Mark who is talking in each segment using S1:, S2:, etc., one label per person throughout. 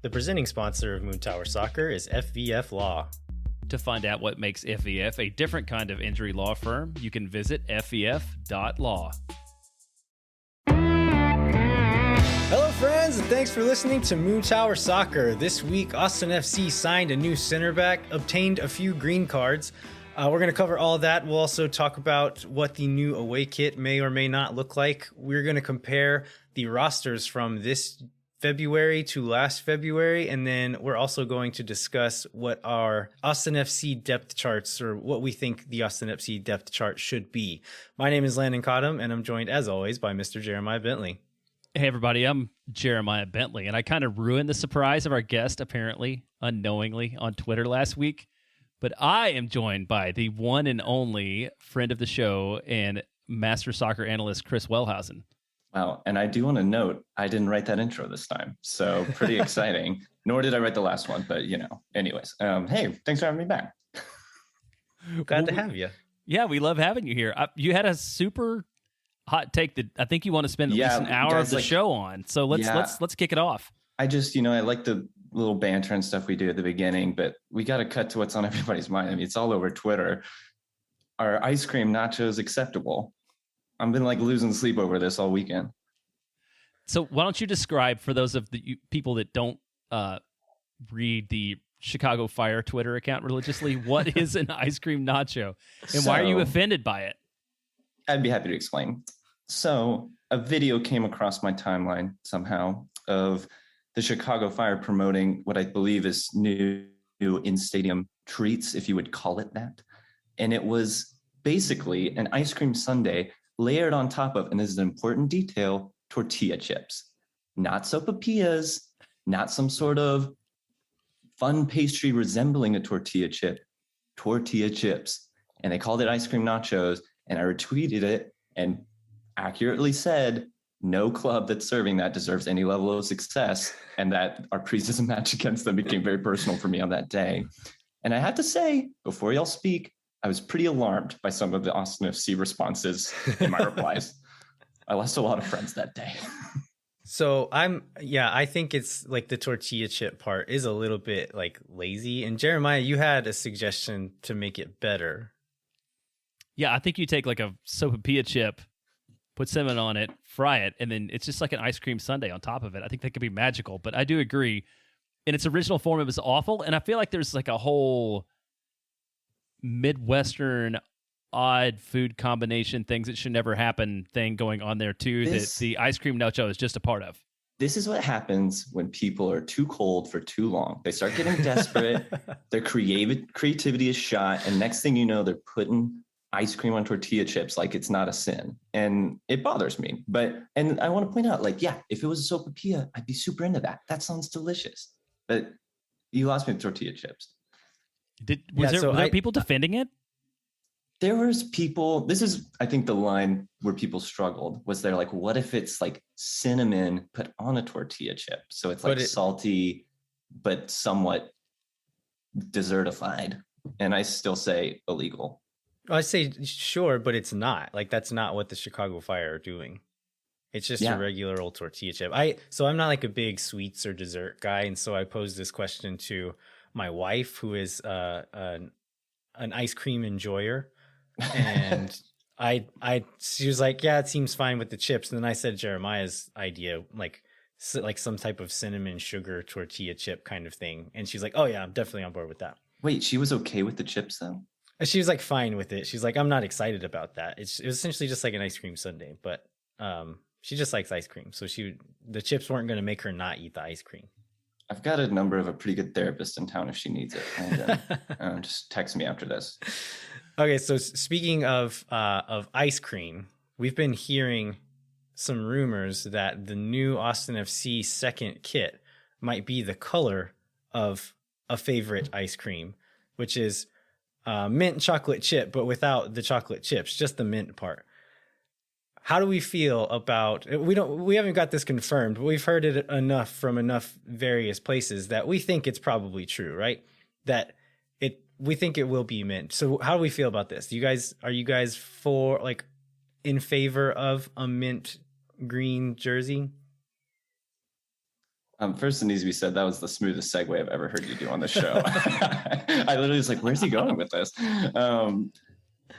S1: The presenting sponsor of Moon Tower Soccer is FVF Law.
S2: To find out what makes FVF a different kind of injury law firm, you can visit fvf.law.
S1: Hello, friends, and thanks for listening to Moon Tower Soccer. This week, Austin FC signed a new center back, obtained a few green cards. We're going to cover all that. We'll also talk about what the new away kit may or may not look like. We're going to compare the rosters from this February to last February, and then we're also going to discuss what our Austin FC depth charts, or what we think the Austin FC depth chart should be. My name is Landon Cottom, and I'm joined, as always, by Mr. Jeremiah Bentley.
S2: Hey, everybody, I'm Jeremiah Bentley, and I kind of ruined the surprise of our guest, apparently, unknowingly, on Twitter last week. But I am joined by the one and only friend of the show and master soccer analyst, Chris Wellhausen.
S3: Wow, and I do want to note, I didn't write that intro this time, so pretty exciting. Nor did I write the last one, but anyways. Hey, thanks for having me back.
S1: Glad to have you.
S2: Yeah, we love having you here. You had a super hot take that I think you want to spend at least an hour of the show on. So let's kick it off.
S3: I just, I like the little banter and stuff we do at the beginning, but we got to cut to what's on everybody's mind. I mean, it's all over Twitter. Are ice cream nachos acceptable? I've been losing sleep over this all weekend.
S2: So why don't you describe, for those of the people that don't read the Chicago Fire Twitter account religiously, what is an ice cream nacho, and why are you offended by it?
S3: I'd be happy to explain. So a video came across my timeline somehow of the Chicago Fire promoting what I believe is new in-stadium treats, if you would call it that. And it was basically an ice cream sundae layered on top of, and this is an important detail, tortilla chips. Not sopapillas, not some sort of fun pastry resembling a tortilla chip, tortilla chips. And they called it ice cream nachos, and I retweeted it and accurately said, no club that's serving that deserves any level of success, and that our preseason match against them became very personal for me on that day. And I have to say, before y'all speak, I was pretty alarmed by some of the Austin FC responses in my replies. I lost a lot of friends that day.
S1: So I think it's the tortilla chip part is a little bit lazy. And Jeremiah, you had a suggestion to make it better.
S2: Yeah, I think you take a sopapilla chip, put cinnamon on it, fry it, and then it's just like an ice cream sundae on top of it. I think that could be magical, but I do agree. In its original form, it was awful, and I feel like there's a whole Midwestern odd food combination things that should never happen thing going on there too, that the ice cream nacho is just a part of.
S3: This is what happens when people are too cold for too long. They start getting desperate, their creativity is shot, and next thing you know, they're putting ice cream on tortilla chips like it's not a sin. And it bothers me. And I want to point out, if it was a sopapilla, I'd be super into that. That sounds delicious. But you lost me with tortilla chips.
S2: Were there people defending it?
S3: There was people, this is, I think, the line where people struggled, was they're what if it's cinnamon put on a tortilla chip? So it's salty, but somewhat dessertified. And I still say illegal.
S1: I say sure, but it's not. That's not what the Chicago Fire are doing. It's just a regular old tortilla chip. I'm not a big sweets or dessert guy, and so I posed this question to my wife, who is an ice cream enjoyer, and she was like, "Yeah, it seems fine with the chips." And then I said Jeremiah's idea, like some type of cinnamon sugar tortilla chip kind of thing, and she's like, "Oh yeah, I'm definitely on board with that."
S3: Wait, she was okay with the chips though?
S1: She was fine with it. She's like, I'm not excited about that. It was essentially just an ice cream sundae, but she just likes ice cream. So the chips weren't going to make her not eat the ice cream.
S3: I've got a number of a pretty good therapist in town if she needs it. And just text me after this.
S1: Okay, so speaking of ice cream, we've been hearing some rumors that the new Austin FC second kit might be the color of a favorite ice cream, which is mint chocolate chip, but without the chocolate chips, just the mint part. How do we feel about, we haven't got this confirmed, but we've heard it enough from enough various places that we think it's probably true, right? That we think it will be mint. So how do we feel about this? Are you guys in favor of a mint green jersey?
S3: First, it needs to be said that was the smoothest segue I've ever heard you do on the show. I literally was like, "Where's he going with this?"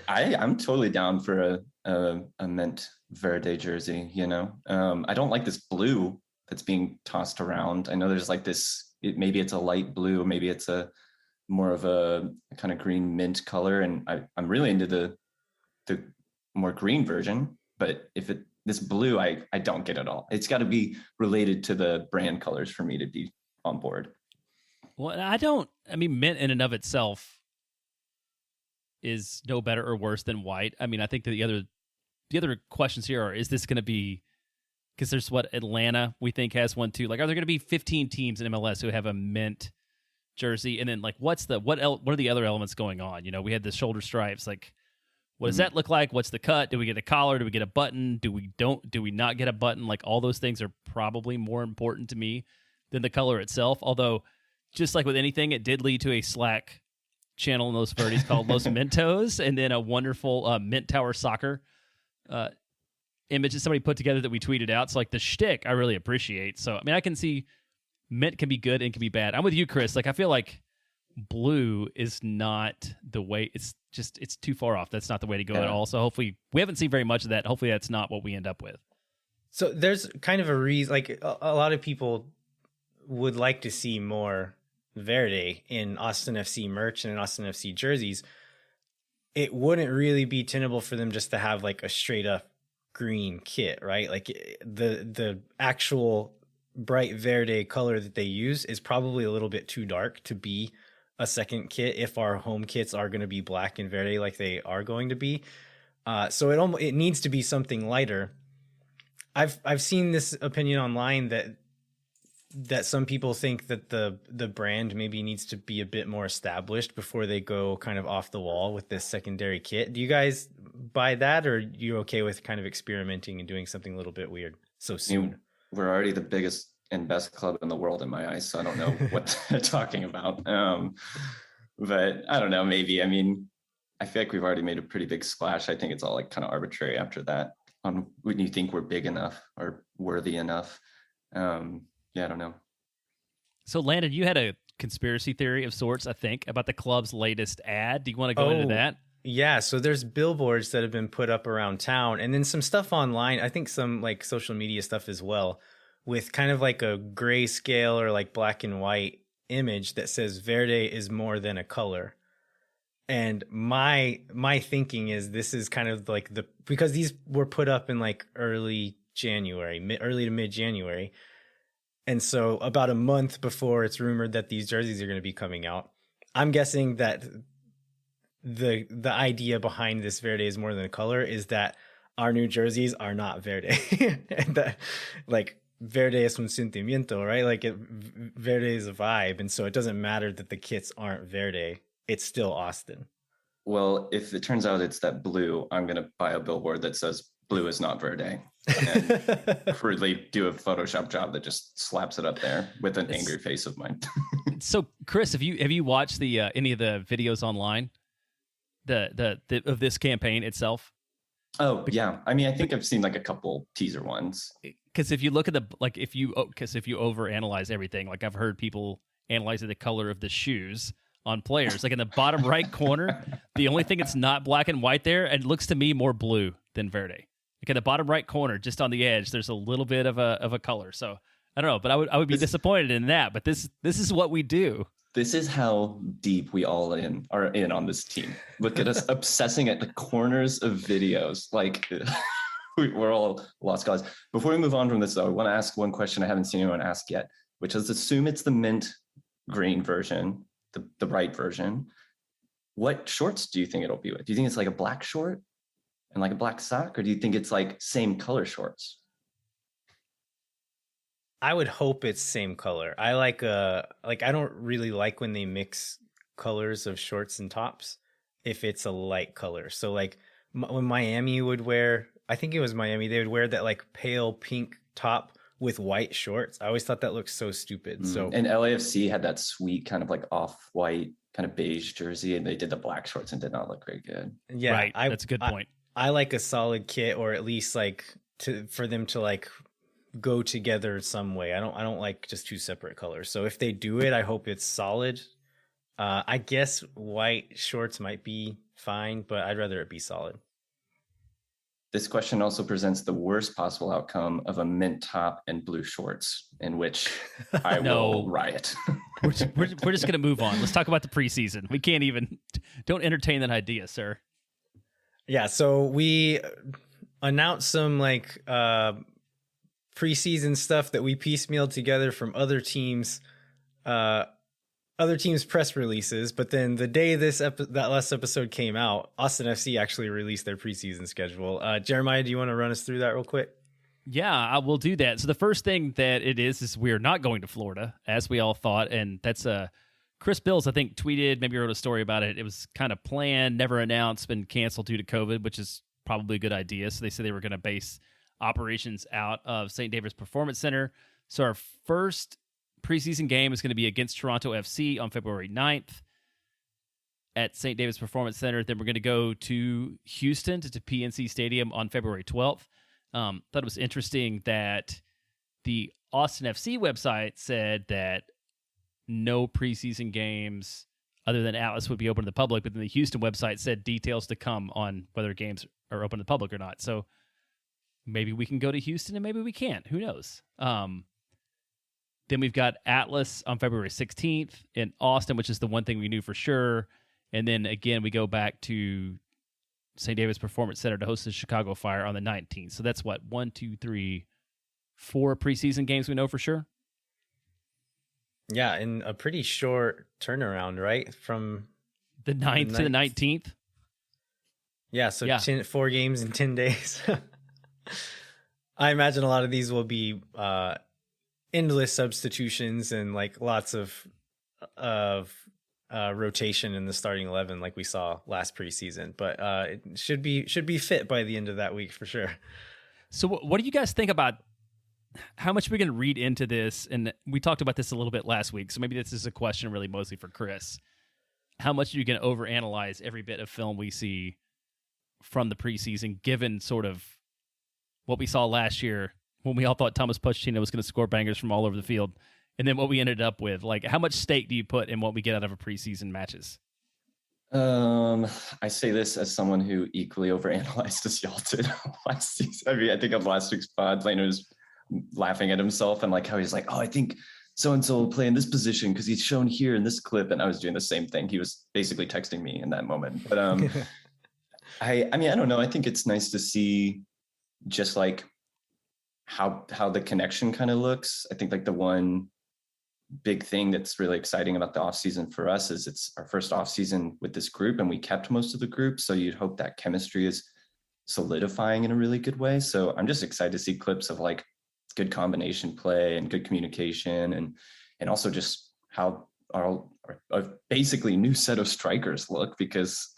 S3: I'm totally down for a mint verde jersey. You know, I don't like this blue that's being tossed around. I know there's like this. Maybe it's a light blue, maybe it's a more of a kind of green mint color, and I'm really into the more green version. But if this blue, I don't get it all. It's got to be related to the brand colors for me to be on board.
S2: Well, I mean, mint in and of itself is no better or worse than white. I mean, I think that the other questions here are: is this going to be? Because there's Atlanta we think has one too. Like, are there going to be 15 teams in MLS who have a mint jersey? And then like, what are the other elements going on? You know, we had the shoulder stripes. Like, what does that look like? What's the cut? Do we get a collar? Do we get a button? Do we not get a button? Like, all those things are probably more important to me than the color itself. Although, just like with anything, it did lead to a Slack channel in Los Verdes called Los Mentos, and then a wonderful Mint Tower Soccer image that somebody put together that we tweeted out. So like the shtick I really appreciate. So I mean, I can see mint can be good and can be bad. I'm with you, Chris. Like, I feel like blue is not the way. It's too far off. That's not the way to go at all. So hopefully we haven't seen very much of that. Hopefully that's not what we end up with.
S1: So there's kind of a reason, like a lot of people would like to see more verde in Austin FC merch and in Austin FC jerseys. It wouldn't really be tenable for them just to have like a straight up green kit, right? Like the actual bright verde color that they use is probably a little bit too dark to be a second kit if our home kits are going to be black and verde like they are going to be. So it needs to be something lighter. I've seen this opinion online that some people think that the brand maybe needs to be a bit more established before they go kind of off the wall with this secondary kit. Do you guys buy that, or are you okay with kind of experimenting and doing something a little bit weird so soon?
S3: We're already the biggest and best club in the world in my eyes, so I don't know what they're talking about. But I don't know, maybe. I mean, I feel like we've already made a pretty big splash. I think it's all like kind of arbitrary after that on when you think we're big enough or worthy enough. Yeah, I don't know.
S2: So, Landon, you had a conspiracy theory of sorts, I think, about the club's latest ad. Do you want to go into that?
S1: Yeah, so there's billboards that have been put up around town, and then some stuff online, I think some like social media stuff as well, with kind of like a grayscale or like black and white image that says verde is more than a color. And my thinking is this is kind of like because these were put up in like early to mid January. And so about a month before it's rumored that these jerseys are going to be coming out, I'm guessing that the idea behind this verde is more than a color is that our new jerseys are not verde. And that, like, verde es un sentimiento, right? Like, verde is a vibe. And so it doesn't matter that the kits aren't verde. It's still Austin.
S3: Well, if it turns out it's that blue, I'm going to buy a billboard that says blue is not verde. And crudely do a Photoshop job that just slaps it up there with an angry face of mine.
S2: So, Chris, have you watched the any of the videos online the of this campaign itself?
S3: Oh yeah, I mean, I think I've seen like a couple teaser ones.
S2: Because if you look at if you overanalyze everything, like I've heard people analyzing the color of the shoes on players, like in the bottom right corner, the only thing that's not black and white there, and it looks to me more blue than verde. Like in the bottom right corner, just on the edge, there's a little bit of a color. So I don't know, but I would be disappointed in that. But this is what we do.
S3: This is how deep we all are in on this team. Look at us obsessing at the corners of videos. Like we're all lost cause. Before we move on from this, though, I want to ask one question I haven't seen anyone ask yet, which is assume it's the mint green version, the bright version. What shorts do you think it'll be with? Do you think it's like a black short and like a black sock, or do you think it's like same color shorts?
S1: I would hope it's same color. I I don't really like when they mix colors of shorts and tops if it's a light color. So like when Miami would wear, I think it was Miami, they would wear that like pale pink top with white shorts. I always thought that looked so stupid. So
S3: and LAFC had that sweet kind of like off-white kind of beige jersey, and they did the black shorts and did not look very good.
S1: Yeah,
S2: right. That's a good point.
S1: I like a solid kit, or at least like for them to like go together some way. I don't like just two separate colors. So if they do it, I hope it's solid. I guess white shorts might be fine, but I'd rather it be solid.
S3: This question also presents the worst possible outcome of a mint top and blue shorts, in which I will riot.
S2: we're just going to move on. Let's talk about the preseason. We can't even, don't entertain that idea, sir.
S1: Yeah, so we announced some like preseason stuff that we piecemealed together from other teams' press releases, but then the day that last episode came out, Austin FC actually released their preseason schedule. Jeremiah, do you want to run us through that real quick?
S2: Yeah, I will do that. So the first thing that it is we're not going to Florida, as we all thought, and that's Chris Bills, I think, tweeted, maybe wrote a story about it. It was kind of planned, never announced, been canceled due to COVID, which is probably a good idea. So they said they were going to base operations out of St. David's Performance Center. So our first preseason game is going to be against Toronto FC on February 9th at St. David's Performance Center. Then we're going to go to Houston to PNC Stadium on February 12th. Thought it was interesting that the Austin FC website said that no preseason games other than Atlas would be open to the public, but then the Houston website said details to come on whether games are open to the public or not. So maybe we can go to Houston and maybe we can't. Who knows? Then we've got Atlas on February 16th in Austin, which is the one thing we knew for sure. And then again, we go back to St. David's Performance Center to host the Chicago Fire on the 19th. So that's what, 1, 2, 3, 4 preseason games we know for sure?
S1: Yeah, in a pretty short turnaround, right? From
S2: the 9th to the 19th?
S1: Yeah, so 4 games in 10 days. I imagine a lot of these will be endless substitutions and like lots of rotation in the starting 11 like we saw last preseason, but it should be fit by the end of that week for sure.
S2: So what do you guys think about how much we're going to read into this? And we talked about this a little bit last week, so maybe this is a question really mostly for Chris. How much are you going to overanalyze every bit of film we see from the preseason, given sort of what we saw last year when we all thought Thomas Pochettino was going to score bangers from all over the field, and then what we ended up with? Like, how much stake do you put in what we get out of a preseason matches?
S3: I say this as someone who equally overanalyzed as y'all did last season. I mean, I think on last week's pod, Lano was laughing at himself and like how he's like, oh, I think so-and-so will play in this position because he's shown here in this clip. And I was doing the same thing. He was basically texting me in that moment. But I mean, I don't know. I think it's nice to see just like how the connection kind of looks. I think like the one big thing that's really exciting about the offseason for us is it's our first offseason with this group and we kept most of the group. So you'd hope that chemistry is solidifying in a really good way. So I'm just excited to see clips of like good combination play and good communication and also just how our basically new set of strikers look, because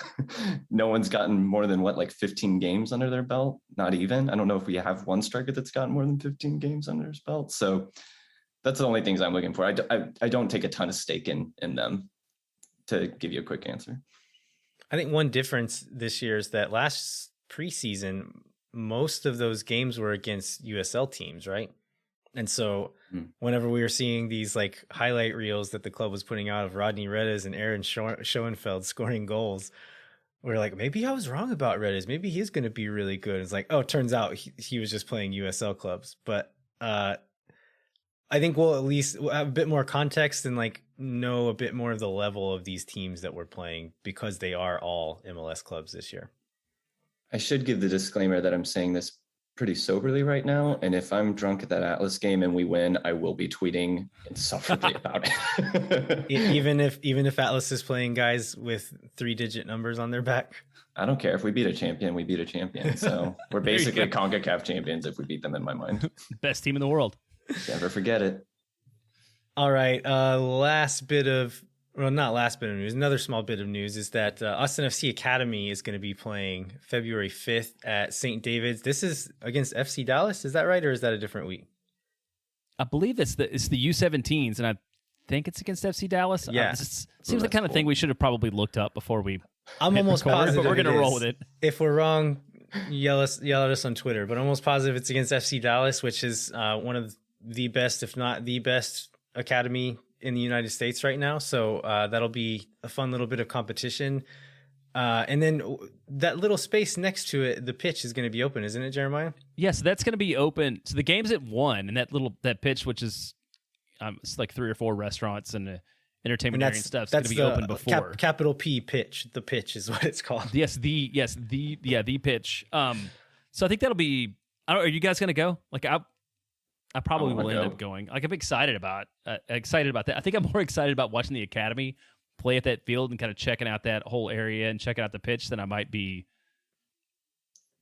S3: no one's gotten more than like 15 games under their belt. Not even. I don't know if we have one striker that's gotten more than 15 games under his belt. So that's the only things I'm looking for. I don't take a ton of stake in them, to give you a quick answer.
S1: I think one difference this year is that last preseason, most of those games were against USL teams, right? And so whenever we were seeing these like highlight reels that the club was putting out of Rodney Redes and Aaron Schoenfeld scoring goals, we were like, maybe I was wrong about Redes. Maybe he's going to be really good. It's like, oh, it turns out he was just playing USL clubs. But I think we'll at least have a bit more context and like know a bit more of the level of these teams that we're playing, because they are all MLS clubs this year.
S3: I should give the disclaimer that I'm saying this pretty soberly right now. And if I'm drunk at that Atlas game and we win, I will be tweeting insufferably about it.
S1: even if Atlas is playing guys with 3-digit numbers on their back. I
S3: don't care. If we beat a champion, we beat a champion. So we're basically CONCACAF champions if we beat them, in my mind.
S2: Best team in the world.
S3: Never forget it.
S1: All right. Not last bit of news. Another small bit of news is that Austin FC Academy is going to be playing February 5th at St. David's. This is against FC Dallas. Is that right? Or is that a different week?
S2: I believe it's the U17s, and I think it's against FC Dallas.
S1: Yeah.
S2: Seems like the kind of thing we should have probably looked up before we.
S1: I'm almost positive,
S2: but we're going to roll with it.
S1: If we're wrong, yell at us on Twitter, but almost positive it's against FC Dallas, which is one of the best, if not the best, academy in the United States right now. So that'll be a fun little bit of competition. And then that little space next to it, the pitch is going to be open, isn't it, Jeremiah?
S2: Yes, that's going to be open. So the game's at 1, and that pitch, which is it's like 3 or 4 restaurants and entertainment area and stuff, is going to be open before.
S1: Capital P pitch. The pitch is what it's called.
S2: The pitch. So I think that'll be. Are you guys going to go? Like I probably will end up going. Like I'm excited about that. I think I'm more excited about watching the academy play at that field and kind of checking out that whole area and checking out the pitch than I might be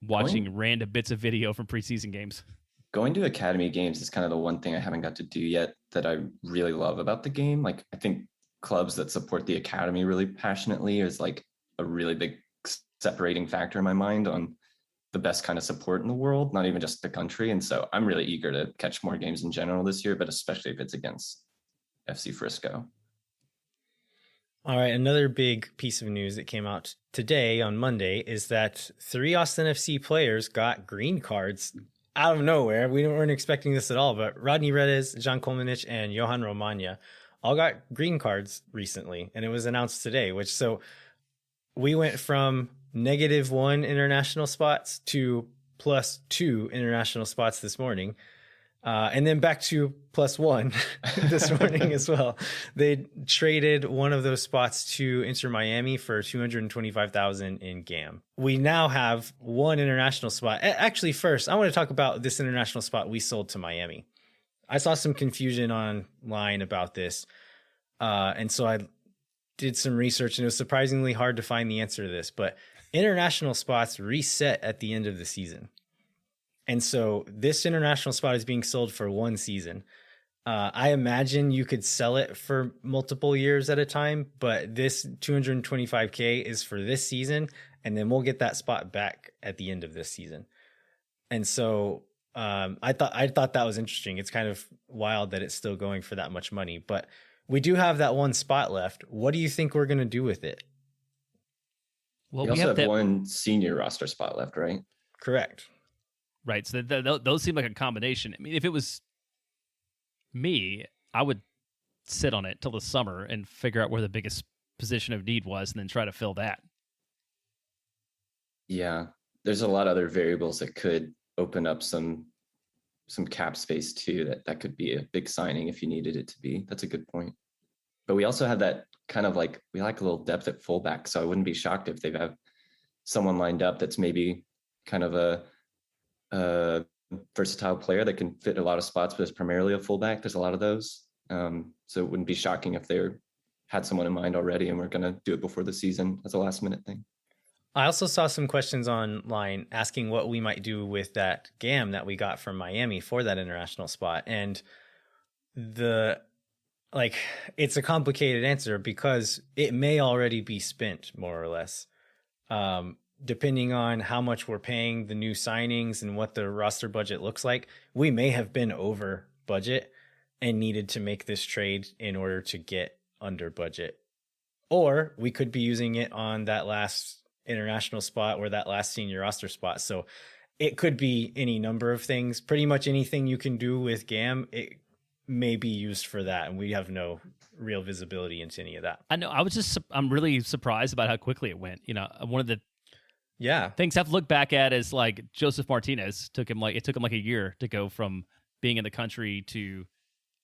S2: watching random bits of video from preseason games.
S3: Going to academy games is kind of the one thing I haven't got to do yet that I really love about the game. Like I think clubs that support the academy really passionately is like a really big separating factor in my mind on the best kind of support in the world, not even just the country. And so I'm really eager to catch more games in general this year, but especially if it's against FC Frisco.
S1: All right, another big piece of news that came out today on Monday is that 3 Austin FC players got green cards out of nowhere. We weren't expecting this at all, but Rodney Redes, Jan Kolmanich, and Johan Romagna all got green cards recently, and it was announced today, so we went from -1 international spots to +2 international spots this morning. And then back to +1 this morning as well. They traded one of those spots to Inter Miami for $225,000 in GAM. We now have 1 international spot. Actually, first, I want to talk about this international spot we sold to Miami. I saw some confusion online about this. And so I did some research, and it was surprisingly hard to find the answer to this. But international spots reset at the end of the season. And so this international spot is being sold for 1 season. I imagine you could sell it for multiple years at a time, but this $225K is for this season, and then we'll get that spot back at the end of this season. And so I thought that was interesting. It's kind of wild that it's still going for that much money, but we do have that 1 spot left. What do you think we're going to do with it?
S3: Well, we also have 1 senior roster spot left, right?
S1: Correct.
S2: Right. So those seem like a combination. I mean, if it was me, I would sit on it till the summer and figure out where the biggest position of need was and then try to fill that.
S3: Yeah. There's a lot of other variables that could open up some cap space too. That could be a big signing if you needed it to be. That's a good point. But we also have that kind of like, we like a little depth at fullback. So I wouldn't be shocked if they have someone lined up that's maybe kind of a versatile player that can fit a lot of spots, but is primarily a fullback. There's a lot of those. So it wouldn't be shocking if they had someone in mind already and we're going to do it before the season as a last minute thing.
S1: I also saw some questions online asking what we might do with that GAM that we got from Miami for that international spot. And it's a complicated answer because it may already be spent more or less. Depending on how much we're paying the new signings and what the roster budget looks like, we may have been over budget and needed to make this trade in order to get under budget. Or we could be using it on that last international spot or that last senior roster spot. So it could be any number of things. Pretty much anything you can do with GAM, it may be used for that. And we have no real visibility into any of that.
S2: I know. I'm really surprised about how quickly it went. You know, one of the things I've looked back at is like Joseph Martinez took him like a year to go from being in the country to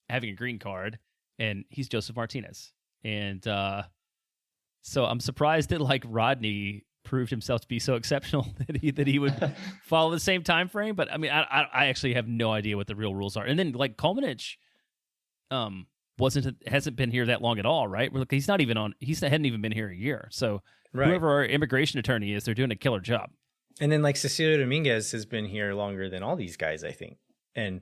S2: having a green card, and he's Joseph Martinez. And so I'm surprised that like Rodney proved himself to be so exceptional that he would follow the same time frame. But I mean, I actually have no idea what the real rules are. And then like Kolmanich hasn't been here that long at all, right? He hadn't even been here a year. So whoever our immigration attorney is, they're doing a killer job.
S1: And then like Cecilio Dominguez has been here longer than all these guys, I think. And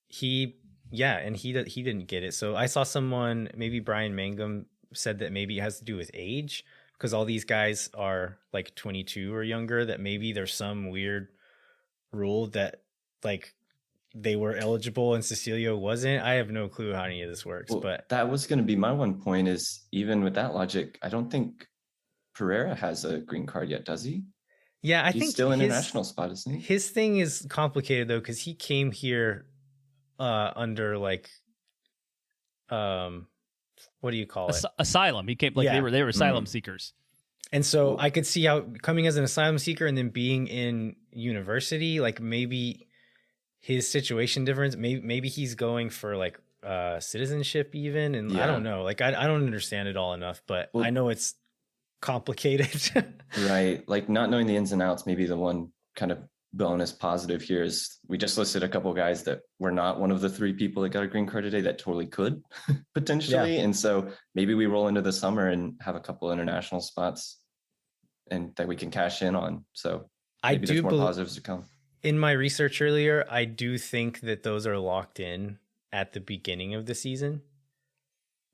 S1: he didn't get it. So I saw someone, maybe Brian Mangum, said that maybe it has to do with age because all these guys are like 22 or younger, that maybe there's some weird rule that like they were eligible and Cecilio wasn't. I have no clue how any of this works.
S3: Well,
S1: but
S3: that was going to be my one point is even with that logic, I don't think Pereira has a green card yet, does he?
S1: Yeah, I
S3: He's
S1: think
S3: still international spot, isn't he?
S1: his thing is complicated though, because he came here under like what do you call it?
S2: Asylum. He came like
S1: Yeah.
S2: they were asylum seekers.
S1: And so I could see how coming as an asylum seeker and then being in university, like maybe his situation difference, maybe he's going for like citizenship even, and I don't know, like I don't understand it all enough, but I know it's complicated.
S3: Right, like not knowing the ins and outs. Maybe the one kind of bonus positive here is we just listed a couple of guys that were not one of the 3 people that got a green card today that totally could potentially, and so maybe we roll into the summer and have a couple international spots and that we can cash in on. So maybe there's more positives to come.
S1: In my research earlier, I do think that those are locked in at the beginning of the season.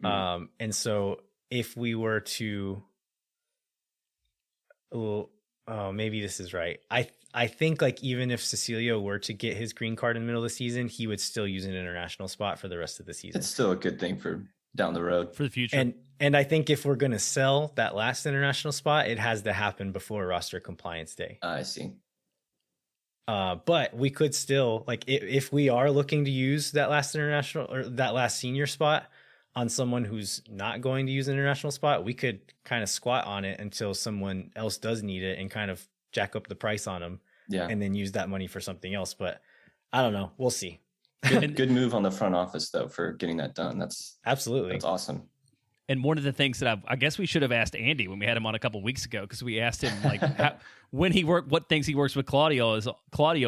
S1: And so if we were to, maybe this is right. I think like even if Cecilio were to get his green card in the middle of the season, he would still use an international spot for the rest of the season.
S3: It's still a good thing for down the road
S2: for the future.
S1: And I think if we're going to sell that last international spot, it has to happen before roster compliance day.
S3: I see.
S1: But we could still, like, if we are looking to use that last international or that last senior spot on someone who's not going to use an international spot, we could kind of squat on it until someone else does need it and kind of jack up the price on them.
S3: Yeah.
S1: And then use that money for something else. But I don't know. We'll see.
S3: Good move on the front office though for getting that done. That's awesome.
S2: And one of the things that I guess we should have asked Andy when we had him on a couple of weeks ago, because we asked him like what things he works with Claudio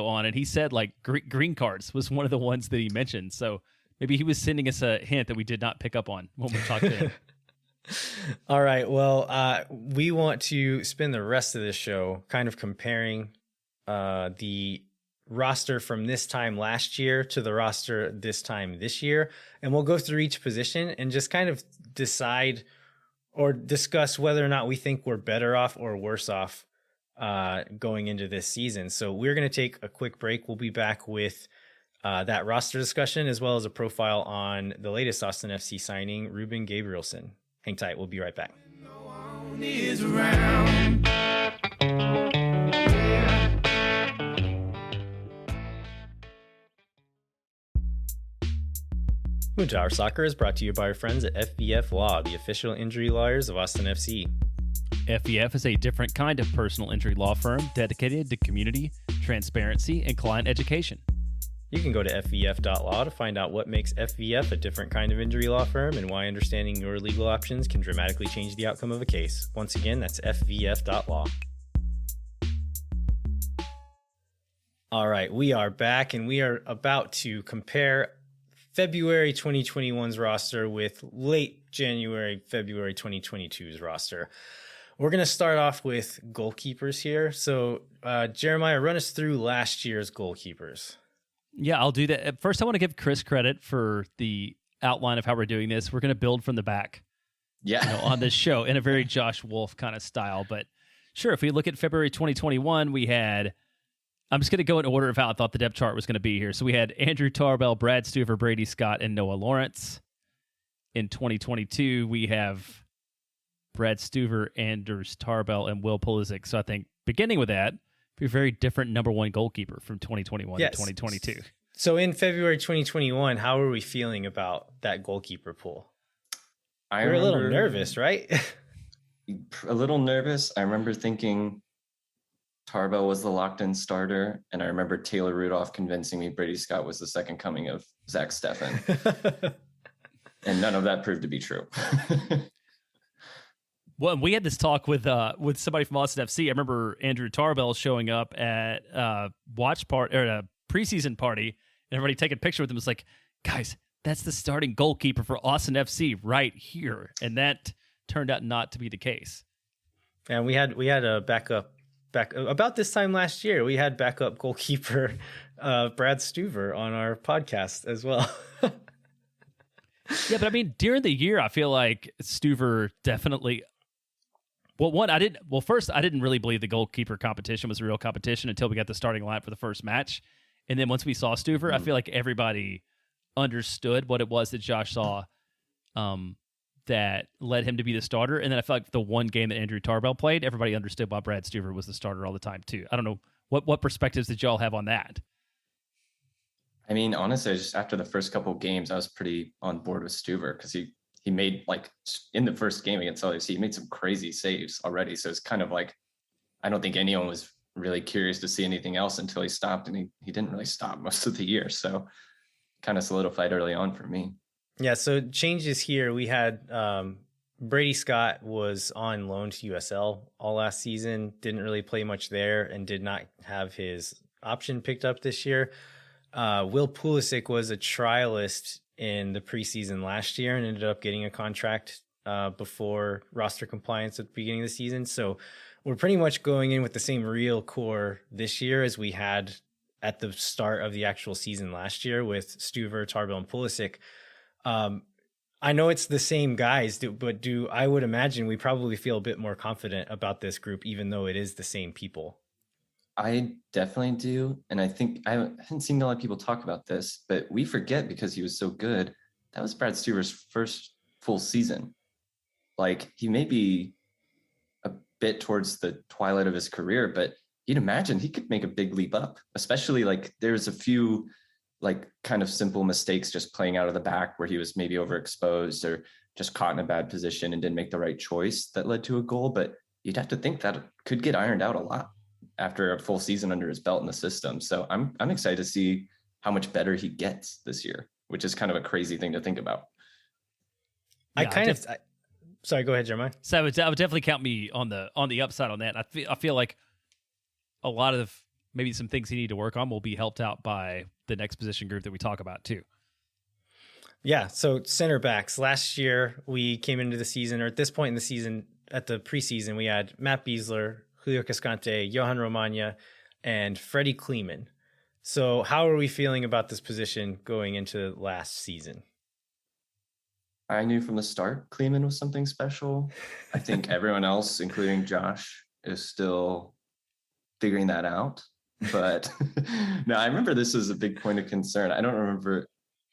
S2: on, and he said like green cards was one of the ones that he mentioned. So maybe he was sending us a hint that we did not pick up on when we talked to him.
S1: All right. Well, we want to spend the rest of this show kind of comparing the roster from this time last year to the roster this time this year, and we'll go through each position and just kind of decide or discuss whether or not we think we're better off or worse off going into this season. So we're going to take a quick break. We'll be back with that roster discussion as well as a profile on the latest Austin FC signing, Ruben Gabrielson. Hang tight. We'll be right back. Moontower Soccer is brought to you by our friends at FVF Law, the official injury lawyers of Austin FC.
S2: FVF is a different kind of personal injury law firm dedicated to community, transparency, and client education.
S1: You can go to fvf.law to find out what makes FVF a different kind of injury law firm and why understanding your legal options can dramatically change the outcome of a case. Once again, that's fvf.law. All right, we are back and we are about to compare February 2021's roster with late January, February 2022's roster. We're going to start off with goalkeepers here. So, Jeremiah, run us through last year's goalkeepers.
S2: Yeah, I'll do that. First, I want to give Chris credit for the outline of how we're doing this. We're going to build from the back.
S3: Yeah.
S2: On this show in a very Josh Wolf kind of style. But sure, if we look at February 2021, we had, I'm just going to go in order of how I thought the depth chart was going to be here. So we had Andrew Tarbell, Brad Stuver, Brady Scott, and Noah Lawrence. In 2022, we have Brad Stuver, Anders Tarbell, and Will Pulisic. So I think beginning with that, be a very different number one goalkeeper from 2021 to 2022.
S1: So in February 2021, how are we feeling about that goalkeeper pool? We're a little nervous, right?
S3: A little nervous. I remember thinking Tarbell was the locked-in starter, and I remember Taylor Rudolph convincing me Brady Scott was the second coming of Zach Steffen. And none of that proved to be true.
S2: Well, we had this talk with somebody from Austin FC. I remember Andrew Tarbell showing up at a preseason party, and everybody taking a picture with him. Was like, guys, that's the starting goalkeeper for Austin FC right here, and that turned out not to be the case.
S1: And we had a backup about this time last year. We had backup goalkeeper Brad Stuver on our podcast as well.
S2: Yeah, but I mean, during the year, I feel like Stuver definitely. First, I didn't really believe the goalkeeper competition was a real competition until we got the starting line for the first match. And then once we saw I feel like everybody understood what it was that Josh saw that led him to be the starter. And then I felt like the one game that Andrew Tarbell played, everybody understood why Brad Stuver was the starter all the time too. I don't know what perspectives did y'all have on that?
S3: I mean, honestly, just after the first couple of games, I was pretty on board with Stuver because he made, like, in the first game against LAFC, he made some crazy saves already. So it's kind of like, I don't think anyone was really curious to see anything else until he stopped, and he didn't really stop most of the year. So kind of solidified early on for me.
S1: Yeah, so changes here. We had Brady Scott was on loan to USL all last season, didn't really play much there, and did not have his option picked up this year. Will Pulisic was a trialist in the preseason last year and ended up getting a contract before roster compliance at the beginning of the season. So we're pretty much going in with the same real core this year as we had at the start of the actual season last year with Stuver, Tarbell, and Pulisic. I know it's the same guys, but I would imagine we probably feel a bit more confident about this group, even though it is the same people.
S3: I definitely do. And I think I haven't seen a lot of people talk about this, but we forget because he was so good. That was Brad Stuver's first full season. Like, he may be a bit towards the twilight of his career, but you'd imagine he could make a big leap up, especially like there's a few like kind of simple mistakes just playing out of the back where he was maybe overexposed or just caught in a bad position and didn't make the right choice that led to a goal. But you'd have to think that could get ironed out a lot after a full season under his belt in the system. So I'm excited to see how much better he gets this year, which is kind of a crazy thing to think about.
S2: Yeah,
S1: Sorry, go ahead, Jeremiah.
S2: So I would definitely count me on the upside on that. I feel like a lot of maybe some things he need to work on will be helped out by the next position group that we talk about too.
S1: Yeah, so center backs. Last year we came into the season, or at this point in the season, at the preseason, we had Matt Beasler, Julio Cascante, Johan Romagna, and Freddie Kleeman. So how are we feeling about this position going into last season?
S3: I knew from the start Kleeman was something special. I think everyone else, including Josh, is still figuring that out. But no, I remember this was a big point of concern. I don't remember.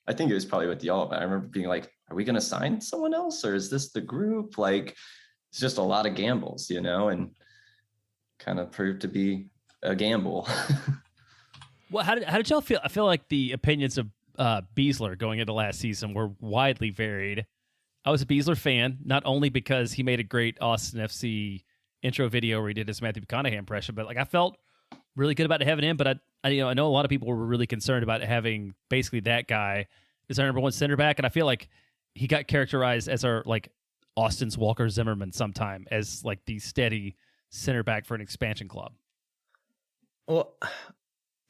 S3: I think it was probably with y'all, but I remember being like, are we going to sign someone else, or is this the group? Like, it's just a lot of gambles, and kind of proved to be a gamble.
S2: Well, how did y'all feel? I feel like the opinions of Beasler going into last season were widely varied. I was a Beasler fan, not only because he made a great Austin FC intro video where he did his Matthew McConaughey impression, but like I felt really good about having him. But I know a lot of people were really concerned about having basically that guy as our number one center back, and I feel like he got characterized as our like Austin's Walker Zimmerman sometime as like the steady center back for an expansion club.
S1: Well,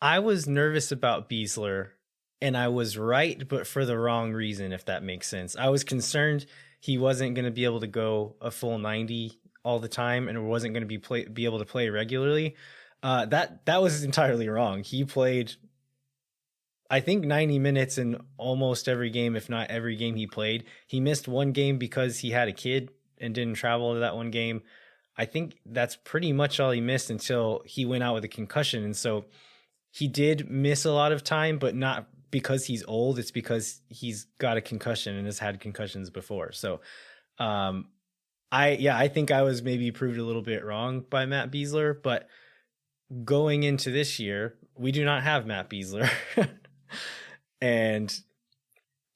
S1: I was nervous about Beasler, and I was right, but for the wrong reason, if that makes sense. I was concerned he wasn't going to be able to go a full 90 all the time and wasn't going to be able to play regularly. That was entirely wrong. He played, I think, 90 minutes in almost every game, if not every game he played. He missed one game because he had a kid and didn't travel to that one game. I think that's pretty much all he missed until he went out with a concussion. And so he did miss a lot of time, but not because he's old. It's because he's got a concussion and has had concussions before. So I think I was maybe proved a little bit wrong by Matt Beasler, but going into this year, we do not have Matt Beasler. And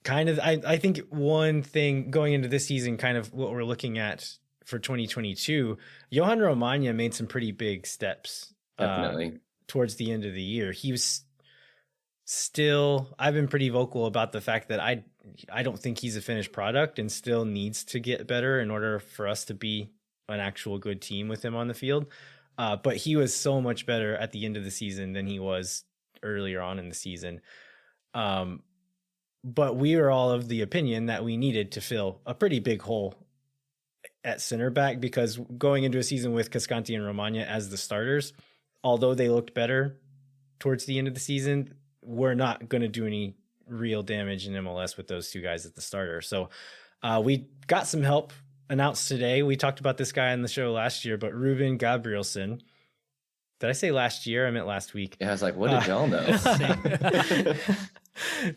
S1: kind of, I think one thing going into this season, kind of what we're looking at for 2022, Johan Romagna made some pretty big steps.
S3: Definitely.
S1: Towards the end of the year. He was still, I've been pretty vocal about the fact that I don't think he's a finished product and still needs to get better in order for us to be an actual good team with him on the field. But he was so much better at the end of the season than he was earlier on in the season. But we were all of the opinion that we needed to fill a pretty big hole at center back, because going into a season with Cascante and Romagna as the starters, although they looked better towards the end of the season, we're not going to do any real damage in MLS with those two guys at the starter. So we got some help announced today. We talked about this guy on the show last year, but Ruben Gabrielson. Did I say last year? I meant last week.
S3: Yeah, I was like, what did y'all know?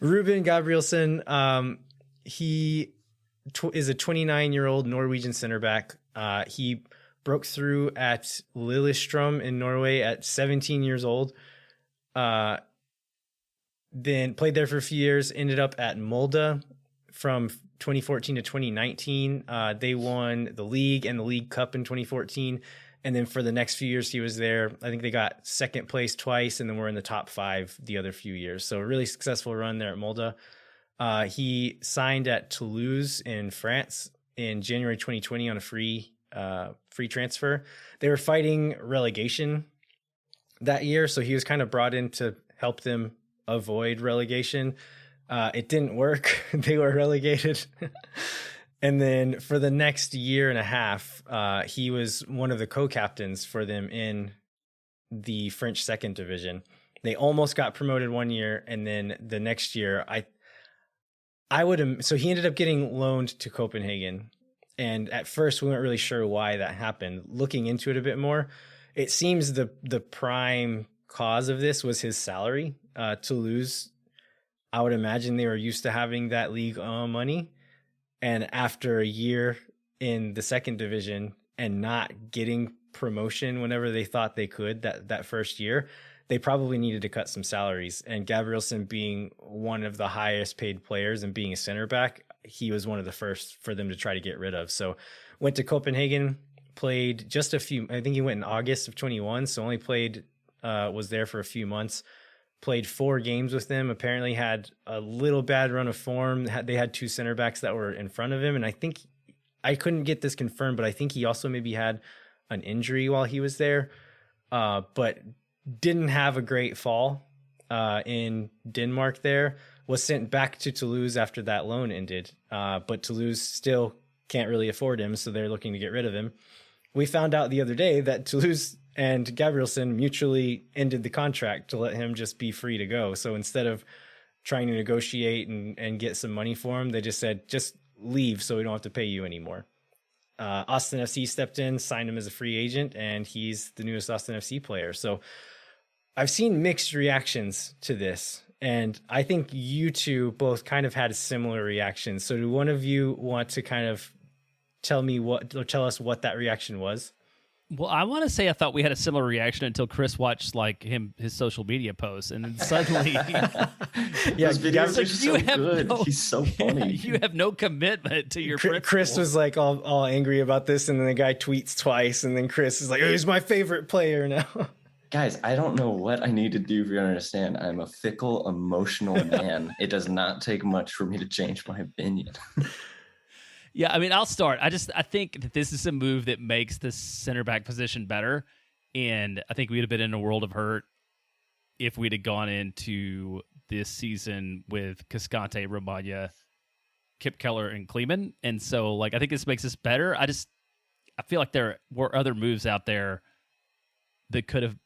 S1: Ruben Gabrielson, he is a 29-year-old Norwegian center back. He broke through at Lillestrøm in Norway at 17 years old. Then played there for a few years, ended up at Molde from 2014 to 2019. They won the league and the League Cup in 2014. And then for the next few years he was there, I think they got second place twice, and then were in the top 5 the other few years. So a really successful run there at Molde. He signed at Toulouse in France in January 2020 on a free transfer. They were fighting relegation that year, so he was kind of brought in to help them avoid relegation. It didn't work. They were relegated. And then for the next year and a half, he was one of the co-captains for them in the French second division. They almost got promoted one year, and then the next year, so he ended up getting loaned to Copenhagen. And at first we weren't really sure why that happened. Looking into it a bit more, it seems the prime cause of this was his salary. Toulouse, I would imagine they were used to having that league money. And after a year in the second division and not getting promotion whenever they thought they could that first year, they probably needed to cut some salaries. And Gabrielsen, being one of the highest paid players and being a center back, he was one of the first for them to try to get rid of. So went to Copenhagen, played just a few, I think he went in August of 21. So only played, was there for a few months, played 4 games with them, apparently had a little bad run of form. They had 2 center backs that were in front of him. And I think, I couldn't get this confirmed, but I think he also maybe had an injury while he was there, but didn't have a great fall in Denmark there. Was sent back to Toulouse after that loan ended, but Toulouse still can't really afford him, so they're looking to get rid of him. We found out the other day that Toulouse and Gabrielsen mutually ended the contract to let him just be free to go. So instead of trying to negotiate and get some money for him, they just said, just leave so we don't have to pay you anymore. Austin FC stepped in, signed him as a free agent, and he's the newest Austin FC player. So I've seen mixed reactions to this, and I think you two both kind of had similar reactions. So do one of you want to kind of tell us what that reaction was?
S2: Well, I want to say I thought we had a similar reaction until Chris watched his social media posts, and then suddenly,
S3: his videos are so good. He's so funny.
S2: You have no commitment to your principle.
S1: Chris was like all angry about this, and then the guy tweets twice, and then Chris is like, "He's my favorite player now."
S3: Guys, I don't know what I need to do for you to understand. I'm a fickle, emotional man. It does not take much for me to change my opinion.
S2: Yeah, I mean, I'll start. I think that this is a move that makes the center back position better, and I think we'd have been in a world of hurt if we'd have gone into this season with Cascante, Romagna, Kip Keller, and Kleeman. And so, I think this makes us better. I feel like there were other moves out there that could have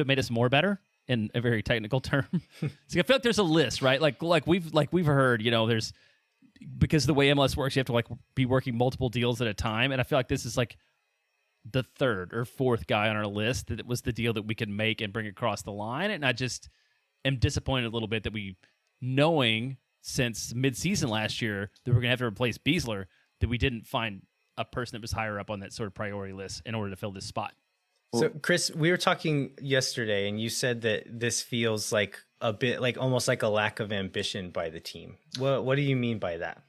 S2: made us more better in a very technical term. So I feel like there's a list, right? Like we've heard, there's, because the way MLS works, you have to be working multiple deals at a time. And I feel like this is the 3rd or 4th guy on our list that was the deal that we could make and bring across the line. And I just am disappointed a little bit that knowing since mid-season last year that we're going to have to replace Beasler, that we didn't find a person that was higher up on that sort of priority list in order to fill this spot.
S1: So, Chris, we were talking yesterday, and you said that this feels like a bit almost like a lack of ambition by the team. What do you mean by that?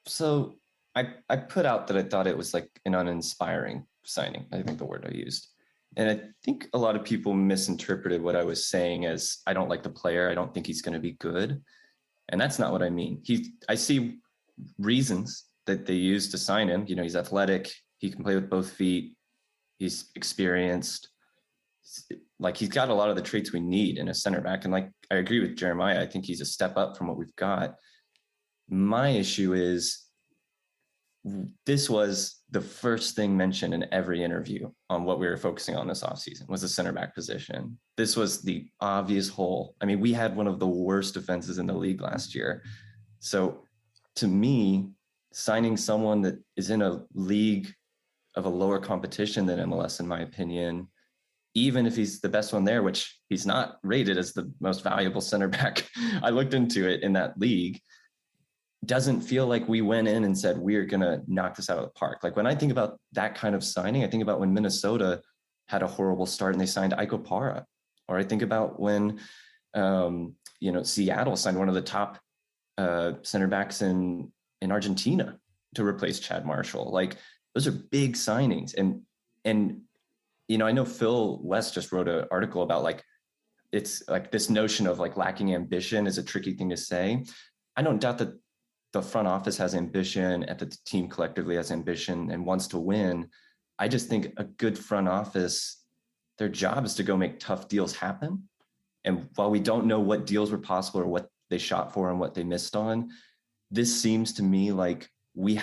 S3: So I put out that I thought it was an uninspiring signing. I think the word I used. And I think a lot of people misinterpreted what I was saying as, I don't like the player. I don't think he's going to be good. And that's not what I mean. I see reasons that they use to sign him. He's athletic. He can play with both feet. He's experienced. He's got a lot of the traits we need in a center back. And I agree with Jeremiah. I think he's a step up from what we've got. My issue is this was the first thing mentioned in every interview on what we were focusing on this offseason was the center back position. This was the obvious hole. I mean, we had one of the worst defenses in the league last year. So to me, signing someone that is in a league of a lower competition than MLS, in my opinion, even if he's the best one there, which he's not rated as the most valuable center back. I looked into it in that league. doesn't feel like we went in and said, we're going to knock this out of the park. Like when I think about that kind of signing, I think about when Minnesota had a horrible start and they signed Iko Para. Or I think about when, Seattle signed one of the top center backs in Argentina to replace Chad Marshall. Like those are big signings. And I know Phil West just wrote an article about like, it's like this notion of like lacking ambition is a tricky thing to say. I don't doubt that the front office has ambition, and the team collectively has ambition and wants to win. I just think a good front office, their job is to go make tough deals happen. And while we don't know what deals were possible or what they shot for and what they missed on, this seems to me like we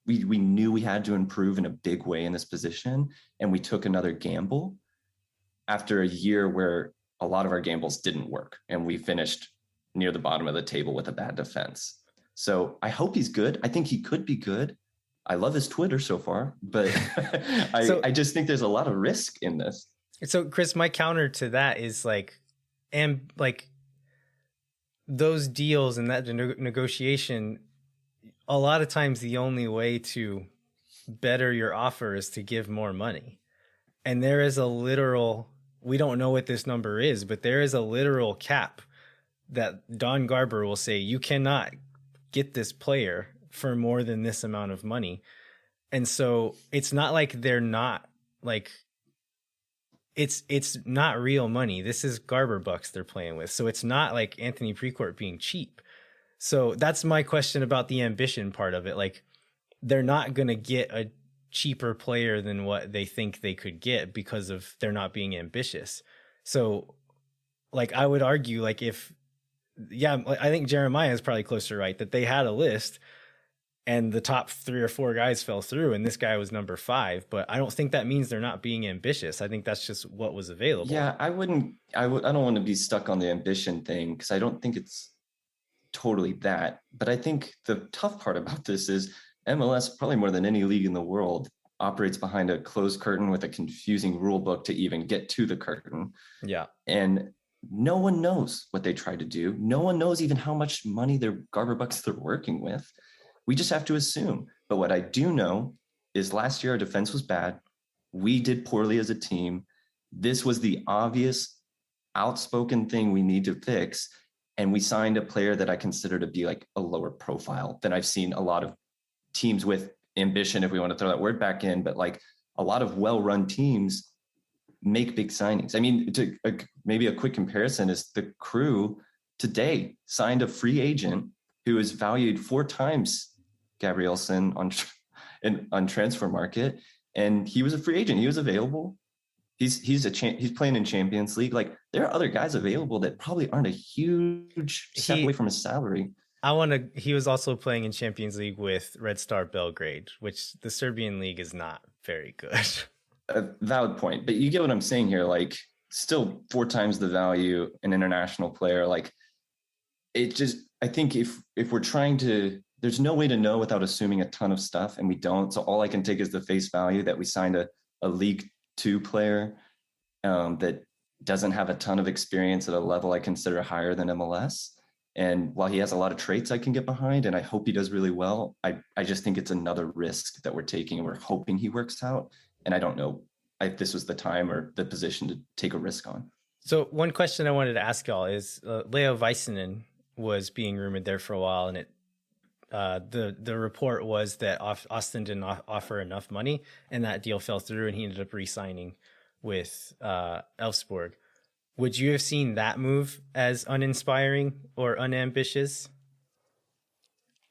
S3: knew we had to improve in a big way in this position. And we took another gamble after a year where a lot of our gambles didn't work. And we finished near the bottom of the table with a bad defense. So I hope he's good. I think he could be good. I love his Twitter so far, but I just think there's a lot of risk in this.
S1: So Chris, my counter to that is those deals and that negotiation, a lot of times the only way to better your offer is to give more money. And there is a literal, we don't know what this number is, but there is a literal cap that Don Garber will say, you cannot get this player for more than this amount of money. And so it's not like they're not like, it's not real money. This is Garber bucks they're playing with. So it's not like Anthony Precourt being cheap. So that's my question about the ambition part of it. Like they're not going to get a cheaper player than what they think they could get because of they're not being ambitious. So like I would argue like I think Jeremiah is probably closer right that they had a list and the top 3 or 4 guys fell through and this guy was number 5, but I don't think that means they're not being ambitious. I think that's just what was available.
S3: Yeah, I don't want to be stuck on the ambition thing because I don't think it's totally that. But I think the tough part about this is MLS, probably more than any league in the world, operates behind a closed curtain with a confusing rule book to even get to the curtain.
S1: Yeah.
S3: And no one knows what they tried to do. No one knows even how much money their Garber bucks they're working with. We just have to assume. But what I do know is last year our defense was bad. We did poorly as a team. This was the obvious, outspoken thing we need to fix. And we signed a player that I consider to be like a lower profile than I've seen a lot of teams with ambition, if we want to throw that word back in, but like a lot of well-run teams make big signings. I mean, maybe a quick comparison is the Crew today signed a free agent who is valued 4 times Gabrielson on transfer market, and he was a free agent. He was available. He's playing in Champions League. Like there are other guys available that probably aren't a huge step away from his salary.
S1: He was also playing in Champions League with Red Star Belgrade, which the Serbian league is not very good.
S3: A valid point, but you get what I'm saying here. Like still 4 times the value, an international player. Like it just, I think if we're trying to, there's no way to know without assuming a ton of stuff, and we don't. So all I can take is the face value that we signed a League 2 player that doesn't have a ton of experience at a level I consider higher than MLS. And while he has a lot of traits I can get behind, and I hope he does really well, I just think it's another risk that we're taking, and we're hoping he works out. And I don't know if this was the time or the position to take a risk on.
S1: So one question I wanted to ask y'all is Leo Väisänen was being rumored there for a while, and the report was that Austin didn't offer enough money, and that deal fell through, and he ended up re-signing with Elfsborg. Would you have seen that move as uninspiring or unambitious?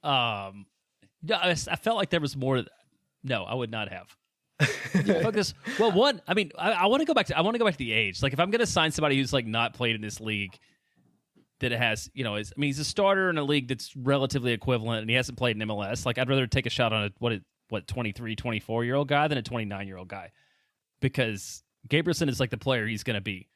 S2: I felt like there was more. No, I would not have. Focus. Well, one. I mean, I want to go back to the age. Like, if I'm going to sign somebody who's like not played in this league, that it has, he's a starter in a league that's relatively equivalent, and he hasn't played in MLS. Like, I'd rather take a shot on a 23, 24-year-old guy than a 29-year-old guy, because Gabrielson is like the player he's going to be.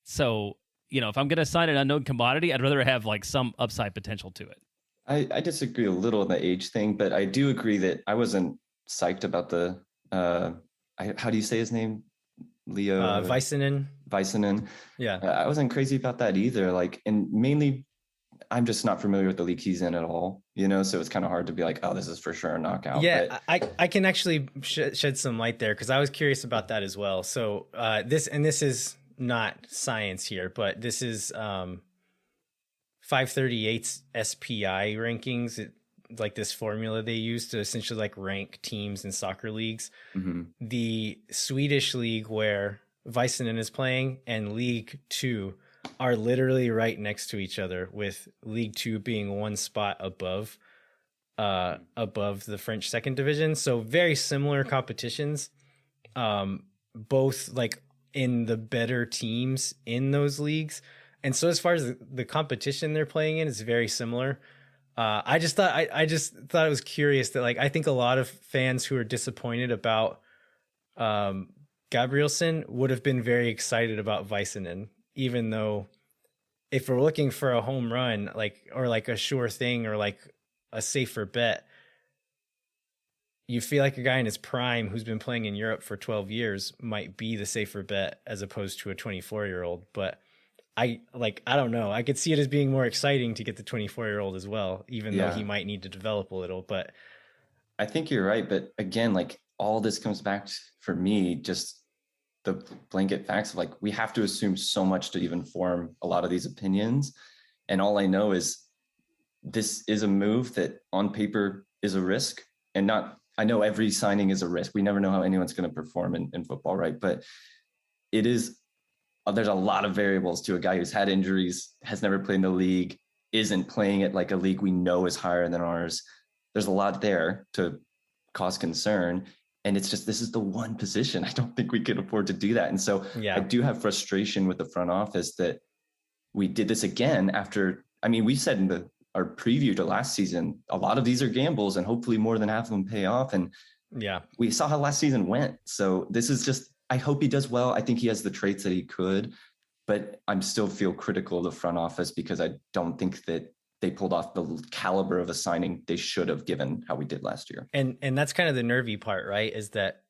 S2: So, if I'm going to sign an unknown commodity, I'd rather have like some upside potential to it.
S3: I disagree a little on the age thing, but I do agree that I wasn't psyched about the, how do you say his name? Leo
S1: Väisänen.
S3: Väisänen.
S1: Yeah.
S3: I wasn't crazy about that either. Like, and mainly I'm just not familiar with the league he's in at all, so it's kind of hard to be like, oh, this is for sure a knockout.
S1: Yeah, but I can actually shed some light there because I was curious about that as well. So this is not science here, but this is 538's SPI rankings, like this formula they use to essentially like rank teams in soccer leagues.
S3: Mm-hmm.
S1: The Swedish league where Väisänen is playing and League Two are literally right next to each other, with League Two being one spot above the French second division. So very similar competitions, both like in the better teams in those leagues. And so as far as the competition they're playing in is very similar. I just thought it was curious that, like, I think a lot of fans who are disappointed about Gabrielsen would have been very excited about Väisänen, even though if we're looking for a home run, or a sure thing, or like a safer bet, you feel like a guy in his prime who's been playing in Europe for 12 years might be the safer bet as opposed to a 24-year-old. But I don't know. I could see it as being more exciting to get the 24-year-old as well, even though he might need to develop a little. But
S3: I think you're right. But again, like, all this comes back to, for me, just the blanket facts of, like, we have to assume so much to even form a lot of these opinions. And all I know is this is a move that on paper is a risk, and I know every signing is a risk. We never know how anyone's going to perform in football, right? But there's a lot of variables to a guy who's had injuries, has never played in the league, isn't playing at like a league we know is higher than ours. There's a lot there to cause concern. And it's just, this is the one position. I don't think we could afford to do that. And so I do have frustration with the front office that we did this again after, we said in our preview to last season, a lot of these are gambles and hopefully more than half of them pay off. And we saw how last season went. So this is just, I hope he does well. I think he has the traits that he could, but I'm still feel critical of the front office because I don't think that they pulled off the caliber of a signing they should have, given how we did last year.
S1: And that's kind of the nervy part, right? Is that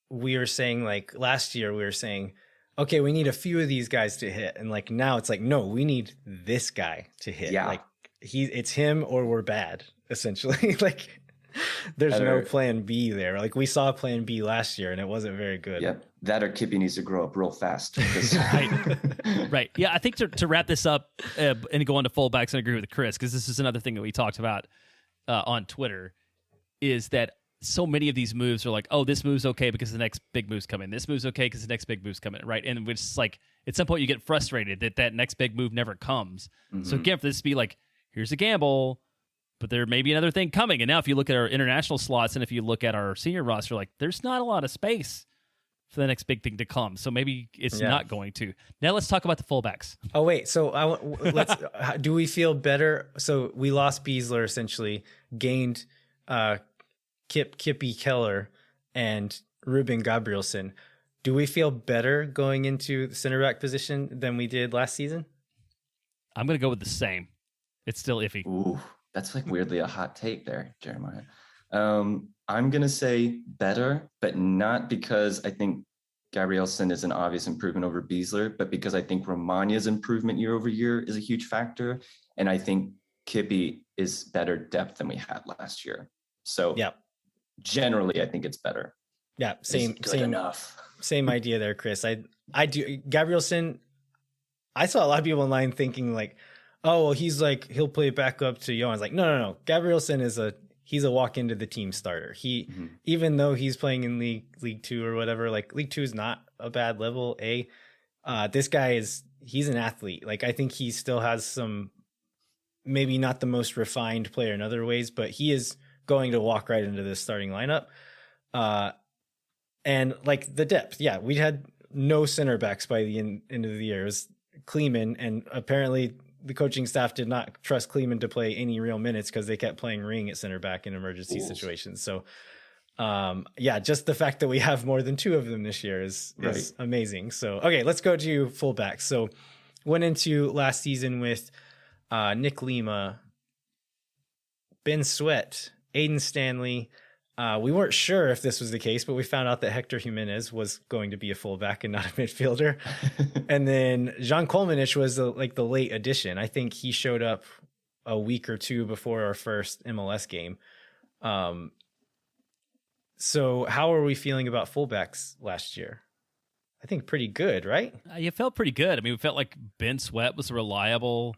S1: we were saying, like, last year we were saying, okay, we need a few of these guys to hit. And like, now it's like, no, we need this guy to hit.
S3: Yeah.
S1: Like it's him or we're bad, essentially. Like, there's no plan B there. Like, we saw plan B last year and it wasn't very good.
S3: Yep. That or Kippy needs to grow up real fast.
S2: Right. Yeah, I think to wrap this up and go on to fullbacks, and agree with Chris, because this is another thing that we talked about on Twitter, is that so many of these moves are like, oh, this move's okay because the next big move's coming. This move's okay because the next big move's coming, right? And it's like, at some point you get frustrated that next big move never comes. Mm-hmm. So again, for this to be like, here's a gamble, but there may be another thing coming. And now if you look at our international slots and if you look at our senior roster, like, there's not a lot of space for the next big thing to come. So maybe it's not going to. Now let's talk about the fullbacks.
S1: Oh, wait. So do we feel better? So we lost Beasler, essentially, gained Kippy Keller and Ruben Gabrielsen. Do we feel better going into the center back position than we did last season?
S2: I'm going to go with the same. It's still iffy.
S3: Ooh, that's like weirdly a hot take there, Jeremiah. I'm going to say better, but not because I think Gabrielsen is an obvious improvement over Beasler, but because I think Romagn's improvement year over year is a huge factor. And I think Kippy is better depth than we had last year. So generally, I think it's better.
S1: Yeah, same
S3: enough.
S1: Same idea there, Chris. I do. Gabrielsen, I saw a lot of people online thinking like, oh, well, he'll play back up to Johan's. Like, no. Gabrielsen he's a walk into the team starter. Even though he's playing in League Two or whatever, like, League Two is not a bad level. This guy he's an athlete. Like, I think he still has some, maybe not the most refined player in other ways, but he is going to walk right into the starting lineup. And like the depth, we had no center backs by the end of the year. It was Kleeman, and apparently the coaching staff did not trust Kleeman to play any real minutes because they kept playing Ring at center back in emergency situations. So, just the fact that we have more than two of them this year is amazing. So, okay, let's go to fullbacks. So, went into last season with Nick Lima, Ben Sweat, Aiden Stanley, We weren't sure if this was the case, but we found out that Hector Jimenez was going to be a fullback and not a midfielder. And then Jean Kolmanich was the late addition. I think he showed up a week or two before our first MLS game. So how are we feeling about fullbacks last year? I think pretty good, right?
S2: You felt pretty good. I mean, we felt like Ben Sweat was a reliable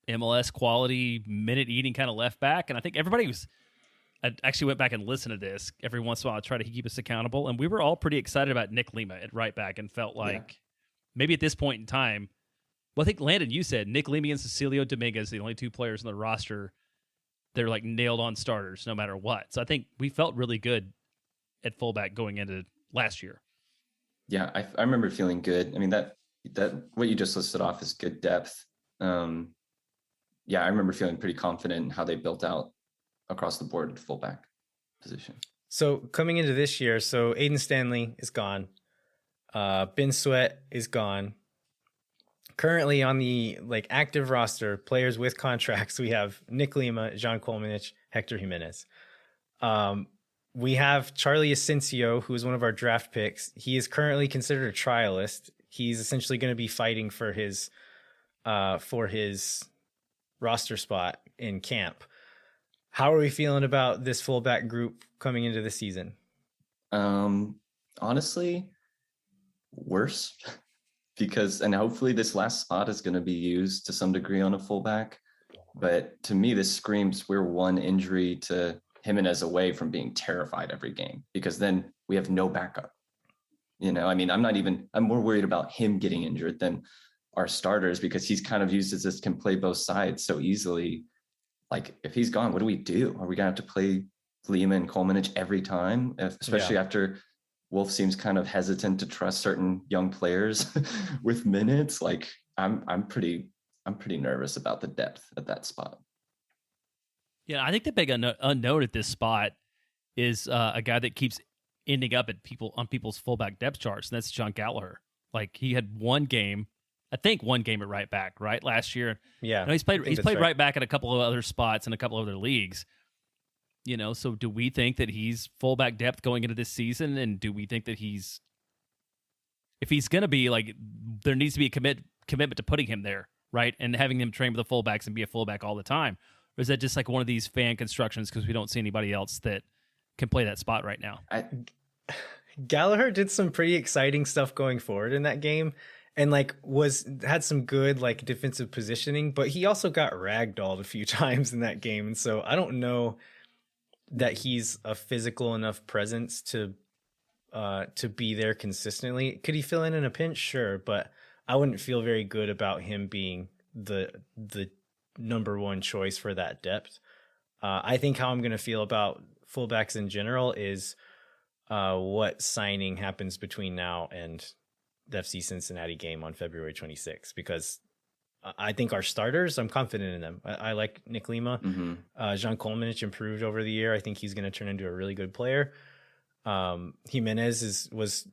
S2: MLS quality minute eating kind of left back. And I think everybody was, I actually went back and listened to this every once in a while to try to keep us accountable. And we were all pretty excited about Nick Lima at right back and felt like maybe at this point in time, well, I think Landon, you said Nick Lima and Cecilio Dominguez, the only two players on the roster, they're like nailed on starters no matter what. So I think we felt really good at fullback going into last year.
S3: Yeah, I remember feeling good. I mean, that what you just listed off is good depth. Yeah, I remember feeling pretty confident in how they built out across the board at fullback position.
S1: So coming into this year, so Aiden Stanley is gone. Ben Sweat is gone. Currently on the active roster, players with contracts, we have Nick Lima, Jean Kolmanich, Hector Jimenez. We have Charlie Asensio, who is one of our draft picks. He is currently considered a trialist. He's essentially going to be fighting for his roster spot in camp. How are we feeling about this fullback group coming into the season?
S3: Honestly, worse. Because, and hopefully this last spot is going to be used to some degree on a fullback. But to me, this screams we're one injury to Jimenez away from being terrified every game, because then we have no backup. You know, I mean, I'm more worried about him getting injured than our starters, because he's kind of used as this can play both sides so easily. Like, if he's gone, what do we do? Are we going to have to play Lima and Kolmanich every time, especially after Wolf seems kind of hesitant to trust certain young players with minutes? Like, I'm pretty nervous about the depth at that spot.
S2: Yeah, I think the big unknown at this spot is a guy that keeps ending up at people's fullback depth charts, and that's John Gallagher. Like, he had one game at right back, right, last year.
S1: Yeah,
S2: no, he's played right back at a couple of other spots in a couple of other leagues. You know, so do we think that he's fullback depth going into this season? And do we think that if he's going to be, like, there needs to be a commitment to putting him there, right? And having him train with the fullbacks and be a fullback all the time? Or is that just like one of these fan constructions because we don't see anybody else that can play that spot right now?
S1: Gallagher did some pretty exciting stuff going forward in that game, and had some good defensive positioning, but he also got ragdolled a few times in that game. And so I don't know that he's a physical enough presence to be there consistently. Could he fill in a pinch? Sure, but I wouldn't feel very good about him being the number one choice for that depth. I think how I'm going to feel about fullbacks in general is what signing happens between now and the FC Cincinnati game on February 26th, because I think our starters, I'm confident in them. I like Nick Lima.
S3: Mm-hmm.
S1: Jean Kolmanich improved over the year. I think he's going to turn into a really good player. Jimenez was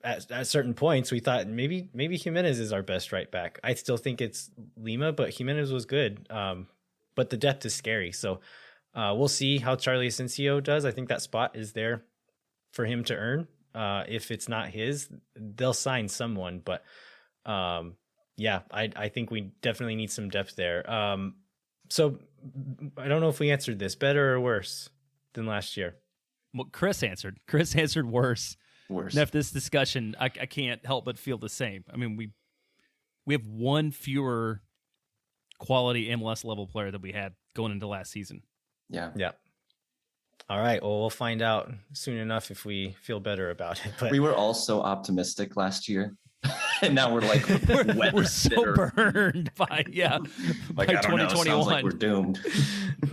S1: at certain points we thought maybe Jimenez is our best right back. I still think it's Lima, but Jimenez was good. But the depth is scary. So we'll see how Charlie Asensio does. I think that spot is there for him to earn. If it's not his, they'll sign someone. But I think we definitely need some depth there. So I don't know if we answered this better or worse than last year.
S2: Well, Chris answered worse.
S3: Worse.
S2: And after this discussion, I can't help but feel the same. I mean, we have one fewer quality MLS level player that we had going into last season.
S3: Yeah.
S1: All right. Well, we'll find out soon enough if we feel better about it. But
S3: we were all so optimistic last year. And now we're like,
S2: we're so burned by by 2021.
S3: Sounds like we're doomed.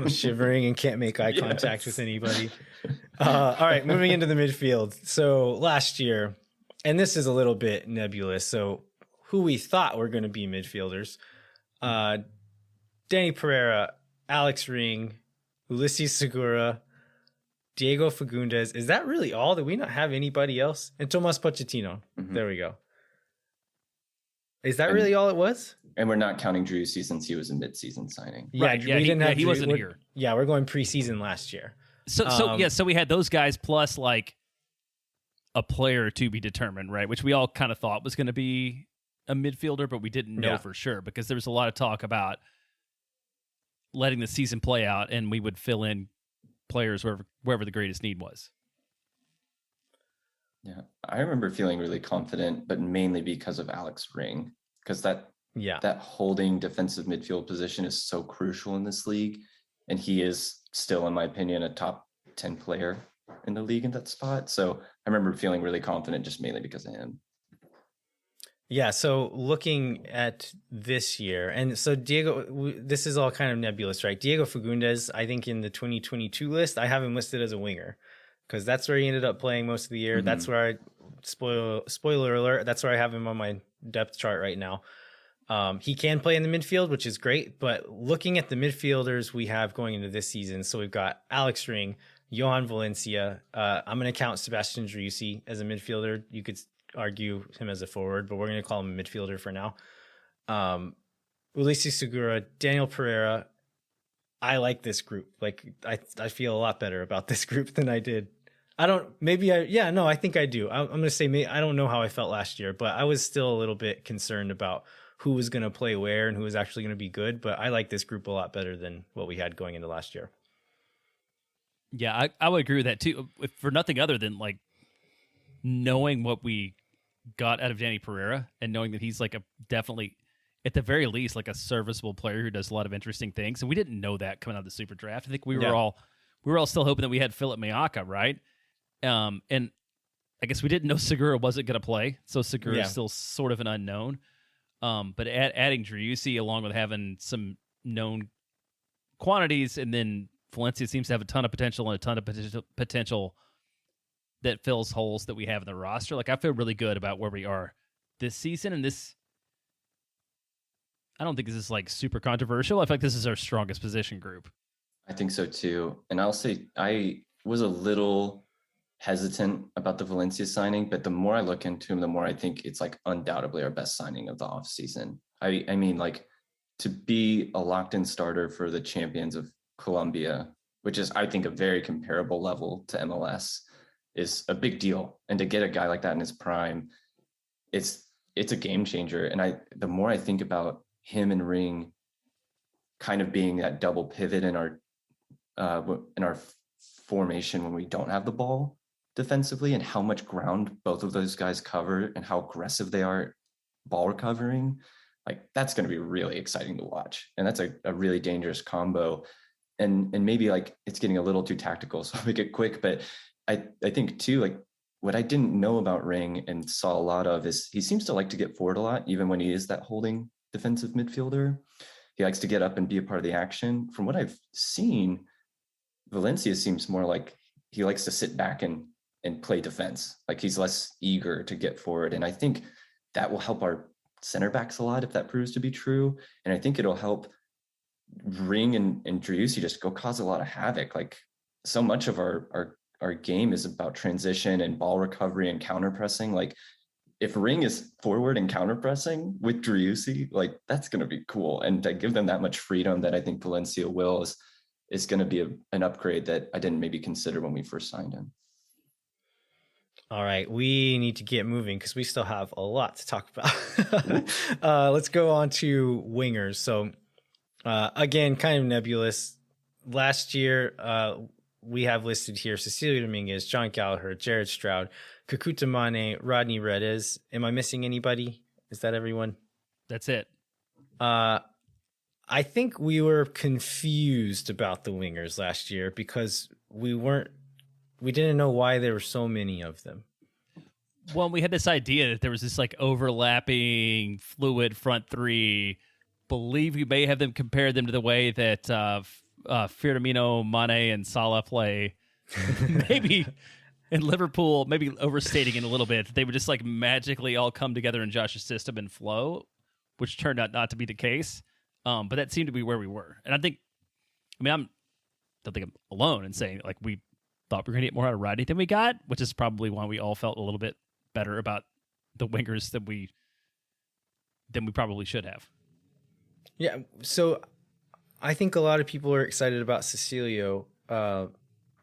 S1: Shivering and can't make eye contact with anybody. All right, moving into the midfield. So last year, and this is a little bit nebulous, so who we thought were going to be midfielders, Danny Pereira, Alex Ring, Ulises Segura, Diego Fagundes. Is that really all? Did we not have anybody else? And Tomas Pochettino.
S3: Mm-hmm.
S1: There we go. Is that really all it was?
S3: And we're not counting Driussi since he was a mid-season signing.
S2: Yeah,
S1: we didn't have
S2: he wasn't here.
S1: Yeah, we're going preseason last year.
S2: So we had those guys plus like a player to be determined, right? Which we all kind of thought was going to be a midfielder, but we didn't know for sure because there was a lot of talk about letting the season play out, and we would fill in players wherever the greatest need was.
S3: Yeah, I remember feeling really confident, but mainly because of Alex Ring, because that holding defensive midfield position is so crucial in this league, and he is still, in my opinion, a top 10 player in the league in that spot. So I remember feeling really confident just mainly because of him.
S1: Yeah, so looking at this year, and so Diego, this is all kind of nebulous, right? Diego Fagundes, I think in the 2022 list, I have him listed as a winger because that's where he ended up playing most of the year. Mm-hmm. That's where spoiler alert, that's where I have him on my depth chart right now. He can play in the midfield, which is great, but looking at the midfielders we have going into this season, so we've got Alex Ring, Johan Valencia. I'm going to count Sebastian Driussi as a midfielder. You could argue him as a forward, but we're going to call him a midfielder for now. Ulises Segura, Daniel Pereira. I like this group. Like I feel a lot better about this group than I did. I think I do. I'm going to say, I don't know how I felt last year, but I was still a little bit concerned about who was going to play where and who was actually going to be good. But I like this group a lot better than what we had going into last year.
S2: Yeah, I would agree with that too. If for nothing other than like knowing what we got out of Danny Pereira and knowing that he's like a definitely, at the very least, like a serviceable player who does a lot of interesting things. And we didn't know that coming out of the Super Draft. I think we were all still hoping that we had Philip Mayaka, right? And I guess we didn't know Segura wasn't going to play, so Segura is still sort of an unknown. But adding Driussi along with having some known quantities, and then Valencia seems to have a ton of potential and a ton of potential that fills holes that we have in the roster. Like I feel really good about where we are this season, and this. I don't think this is like super controversial. I feel like this is our strongest position group.
S3: I think so too, and I'll say I was a little hesitant about the Valencia signing, but the more I look into him, the more I think it's like undoubtedly our best signing of the offseason. I mean, like to be a locked-in starter for the champions of Colombia, which is, I think, a very comparable level to MLS, is a big deal. And to get a guy like that in his prime, it's a game changer. And the more I think about him and Ring kind of being that double pivot in our formation when we don't have the ball defensively, and how much ground both of those guys cover and how aggressive they are ball recovering, like that's going to be really exciting to watch. And that's a really dangerous combo. And maybe like it's getting a little too tactical, so I'll make it quick. But I think too, like what I didn't know about Ring and saw a lot of is he seems to like to get forward a lot, even when he is that holding defensive midfielder. He likes to get up and be a part of the action. From what I've seen, Valencia seems more like he likes to sit back and play defense. Like he's less eager to get forward. And I think that will help our center backs a lot if that proves to be true. And I think it'll help Ring and Driussi just go cause a lot of havoc. Like so much of our game is about transition and ball recovery and counter pressing. Like if Ring is forward and counter pressing with Driussi, like that's going to be cool. And to give them that much freedom that I think Valencia will is going to be an upgrade that I didn't maybe consider when we first signed him.
S1: All right, we need to get moving because we still have a lot to talk about. Let's go on to wingers. So again, kind of nebulous. Last year, we have listed here Cecilio Dominguez, John Gallagher, Jared Stroud, Kakuta Mane, Rodney Redes. Am I missing anybody? Is that everyone?
S2: That's it.
S1: I think we were confused about the wingers last year because we didn't know why there were so many of them.
S2: Well, we had this idea that there was this like overlapping fluid front three. Believe we may have them compare them to the way that Firmino, Mane, and Salah play. Maybe in Liverpool, maybe overstating it a little bit. They would just like magically all come together in Josh's system and flow, which turned out not to be the case. But that seemed to be where we were. And I don't think I'm alone in saying like we thought we were going to get more out of Rodney than we got, which is probably why we all felt a little bit better about the wingers than we probably should have.
S1: Yeah, so I think a lot of people are excited about Cecilio.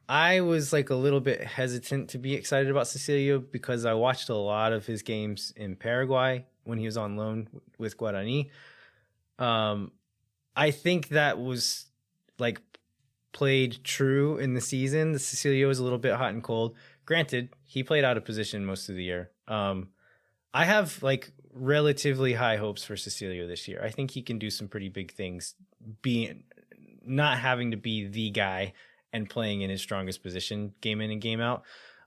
S1: I was like a little bit hesitant to be excited about Cecilio because I watched a lot of his games in Paraguay when he was on loan with Guarani. I think that was like played true in the season. The Cecilio was a little bit hot and cold. Granted, he played out of position most of the year. I have like relatively high hopes for Cecilio this year. I think he can do some pretty big things, being not having to be the guy and playing in his strongest position game in and game out.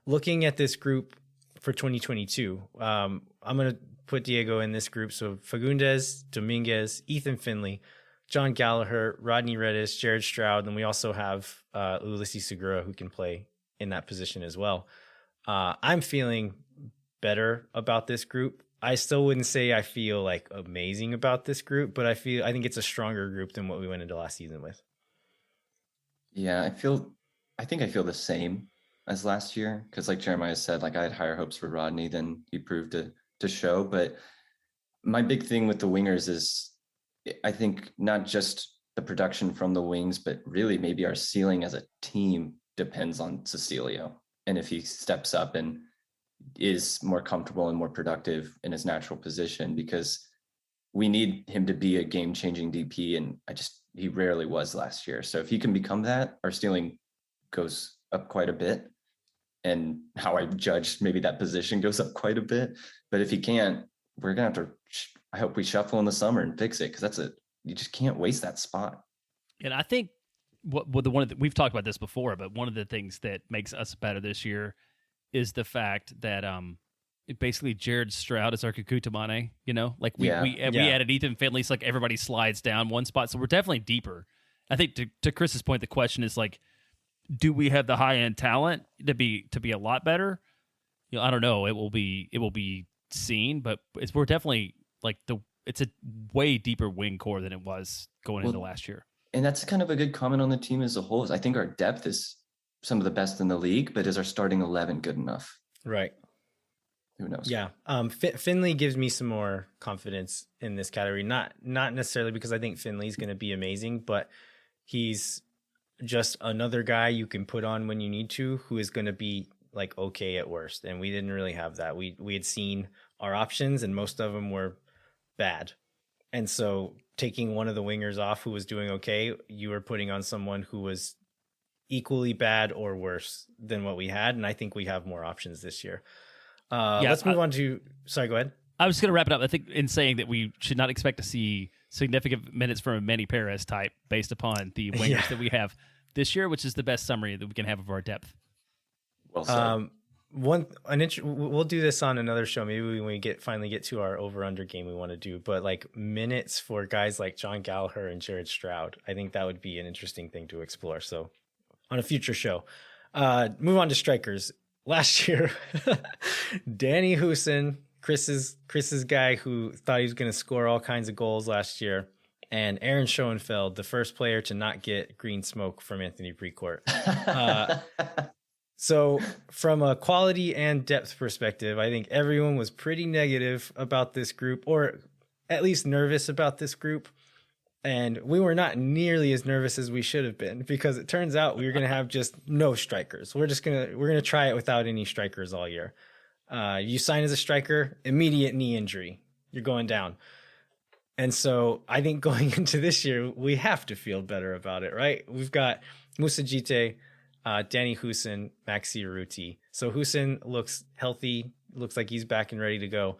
S1: Looking at this group for 2022, I'm going to put Diego in this group. So Fagundes, Dominguez, Ethan Finley, John Gallagher, Rodney Redis, Jared Stroud, and we also have Ulysses Segura who can play in that position as well. I'm feeling better about this group. I still wouldn't say I feel like amazing about this group, but I think it's a stronger group than what we went into last season with.
S3: Yeah, I think I feel the same as last year because, like Jeremiah said, like I had higher hopes for Rodney than he proved to show. But my big thing with the wingers is, I think not just the production from the wings, but really maybe our ceiling as a team depends on Cecilio, and if he steps up and is more comfortable and more productive in his natural position, because we need him to be a game-changing DP, and he rarely was last year. So if he can become that, our ceiling goes up quite a bit. And how I judge maybe that position goes up quite a bit. But if he can't, we're going to have to, I hope we shuffle in the summer and fix it, because you just can't waste that spot.
S2: And I think we've talked about this before, but one of the things that makes us better this year is the fact that basically Jared Stroud is our Kakutamane, like we added Ethan Finley, so like everybody slides down one spot. So we're definitely deeper. I think to Chris's point, the question is like, do we have the high end talent to be a lot better? I don't know. It will be seen, but we're definitely like it's a way deeper wing core than it was going into last year.
S3: And that's kind of a good comment on the team as a whole. Is I think our depth is some of the best in the league, but is our starting 11 good enough?
S1: Right.
S3: Who knows?
S1: Yeah. Finley gives me some more confidence in this category. Not necessarily because I think Finley's going to be amazing, but he's just another guy you can put on when you need to, who is going to be like okay at worst. And we didn't really have that. We had seen our options and most of them were bad. And so taking one of the wingers off who was doing okay, you were putting on someone who was equally bad or worse than what we had. And I think we have more options this year. Let's move on to, sorry, go ahead.
S2: I was going to wrap it up. I think in saying that we should not expect to see significant minutes from a Manny Perez type based upon the wingers that we have this year, which is the best summary that we can have of our depth.
S3: Well said.
S1: We'll do this on another show. Maybe when we finally get to our over-under game we want to do, but like minutes for guys like John Gallagher and Jared Stroud, I think that would be an interesting thing to explore. So on a future show, move on to strikers. Last year, Danny Houston, Chris's guy who thought he was going to score all kinds of goals last year, and Aaron Schoenfeld, the first player to not get green smoke from Anthony Precourt. So from a quality and depth perspective, I think everyone was pretty negative about this group, or at least nervous about this group. And we were not nearly as nervous as we should have been, because it turns out we were going to have just no strikers. We're going to try it without any strikers all year. You sign as a striker, immediate knee injury, you're going down. And so I think going into this year, we have to feel better about it, right? We've got Moussa Djite, Danny Houston, Maxi Urruti. So Houston looks healthy, looks like he's back and ready to go.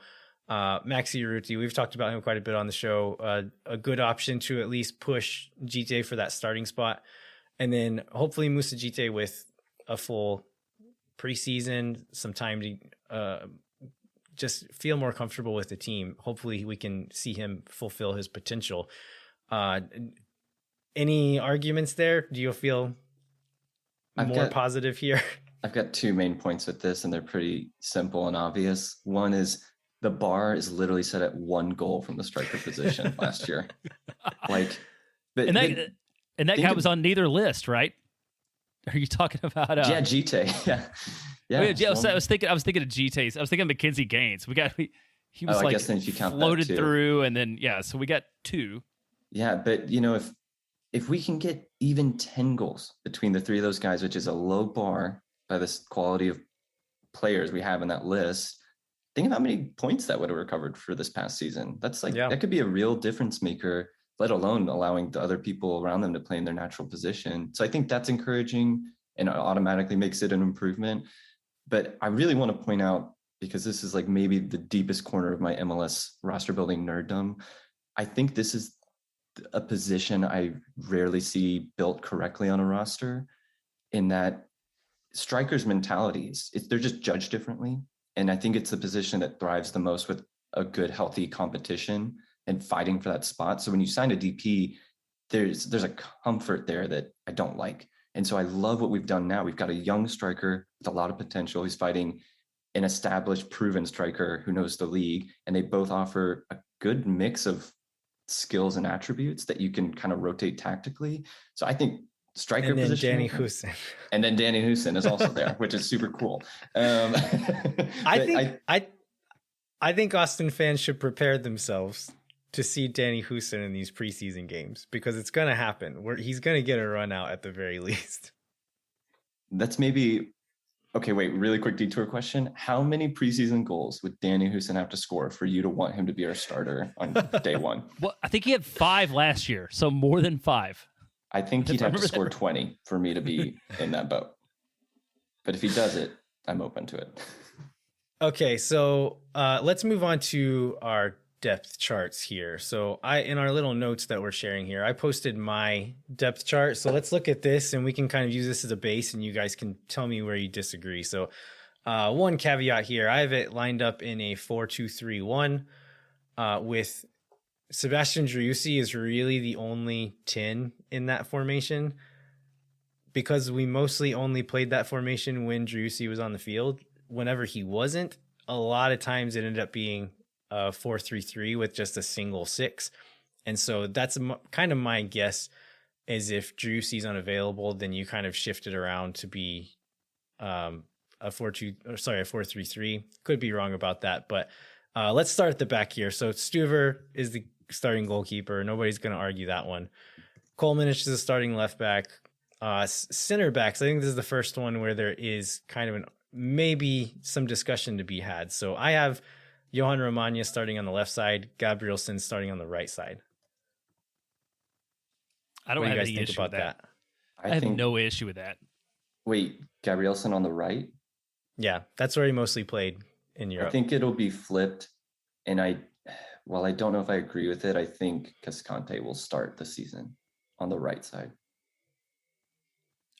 S1: Maxi Urruti, we've talked about him quite a bit on the show. A good option to at least push Djite for that starting spot. And then hopefully Moussa Djite with a full preseason, some time to just feel more comfortable with the team. Hopefully we can see him fulfill his potential. Any arguments there? Do you feel more positive here?
S3: I've got two main points with this, and they're pretty simple and obvious. One is the bar is literally set at one goal from the striker position last year. Like,
S2: and that guy was on neither list, right? Are you talking about?
S3: Yeah, Djite. Yeah.
S2: I was thinking of Djite. I was thinking of Mackenzie Gaines. He was
S3: I guess then if you count
S2: floated
S3: that too.
S2: through, and then so we got two.
S3: Yeah, but if if we can get even 10 goals between the three of those guys, which is a low bar by this quality of players we have in that list, think of how many points that would have recovered for this past season. That's like, that could be a real difference maker, let alone allowing the other people around them to play in their natural position. So I think that's encouraging and automatically makes it an improvement. But I really want to point out, because this is like maybe the deepest corner of my MLS roster building nerddom, I think this is a position I rarely see built correctly on a roster, in that strikers' mentalities, they're just judged differently. And I think it's the position that thrives the most with a good, healthy competition and fighting for that spot. So when you sign a DP, there's a comfort there that I don't like. And so I love what we've done now. We've got a young striker with a lot of potential. He's fighting an established, proven striker who knows the league. And they both offer a good mix of skills and attributes that you can kind of rotate tactically. So I think striker position.
S1: Danny Houston.
S3: And then Danny Houston is also there, which is super cool.
S1: I think Austin fans should prepare themselves to see Danny Houston in these preseason games, because it's going to happen. He's going to get a run out at the very least.
S3: That's maybe... Okay, wait, really quick detour question. How many preseason goals would Danny Houston have to score for you to want him to be our starter on day one?
S2: Well, I think he had 5 last year, so more than 5.
S3: I think he'd have to score 20 for me to be in that boat. But if he does it, I'm open to it.
S1: Okay, so let's move on to our depth charts here. So in our little notes that we're sharing here, I posted my depth chart. So let's look at this, and we can kind of use this as a base, and you guys can tell me where you disagree. So one caveat here, I have it lined up in a 4-2-3-1 with Sebastian Driussi is really the only 10 in that formation, because we mostly only played that formation when Driussi was on the field. Whenever he wasn't, a lot of times it ended up being 4-3-3 with just a single 6. And so that's kind of my guess, is if Driussi's unavailable, then you kind of shift it around to be a 4-3-3. Could be wrong about that, but let's start at the back here. So Stuver is the starting goalkeeper. Nobody's going to argue that one. Colemanich is the starting left back. Center backs, I think this is the first one where there is kind of maybe some discussion to be had. So I have Johan Romagna starting on the left side, Gabrielson starting on the right side.
S2: I don't have any issue with that. I have no issue with that.
S3: Wait, Gabrielson on the right?
S1: Yeah, that's where he mostly played in Europe.
S3: I think it'll be flipped. And while I don't know if I agree with it, I think Cascante will start the season on the right side.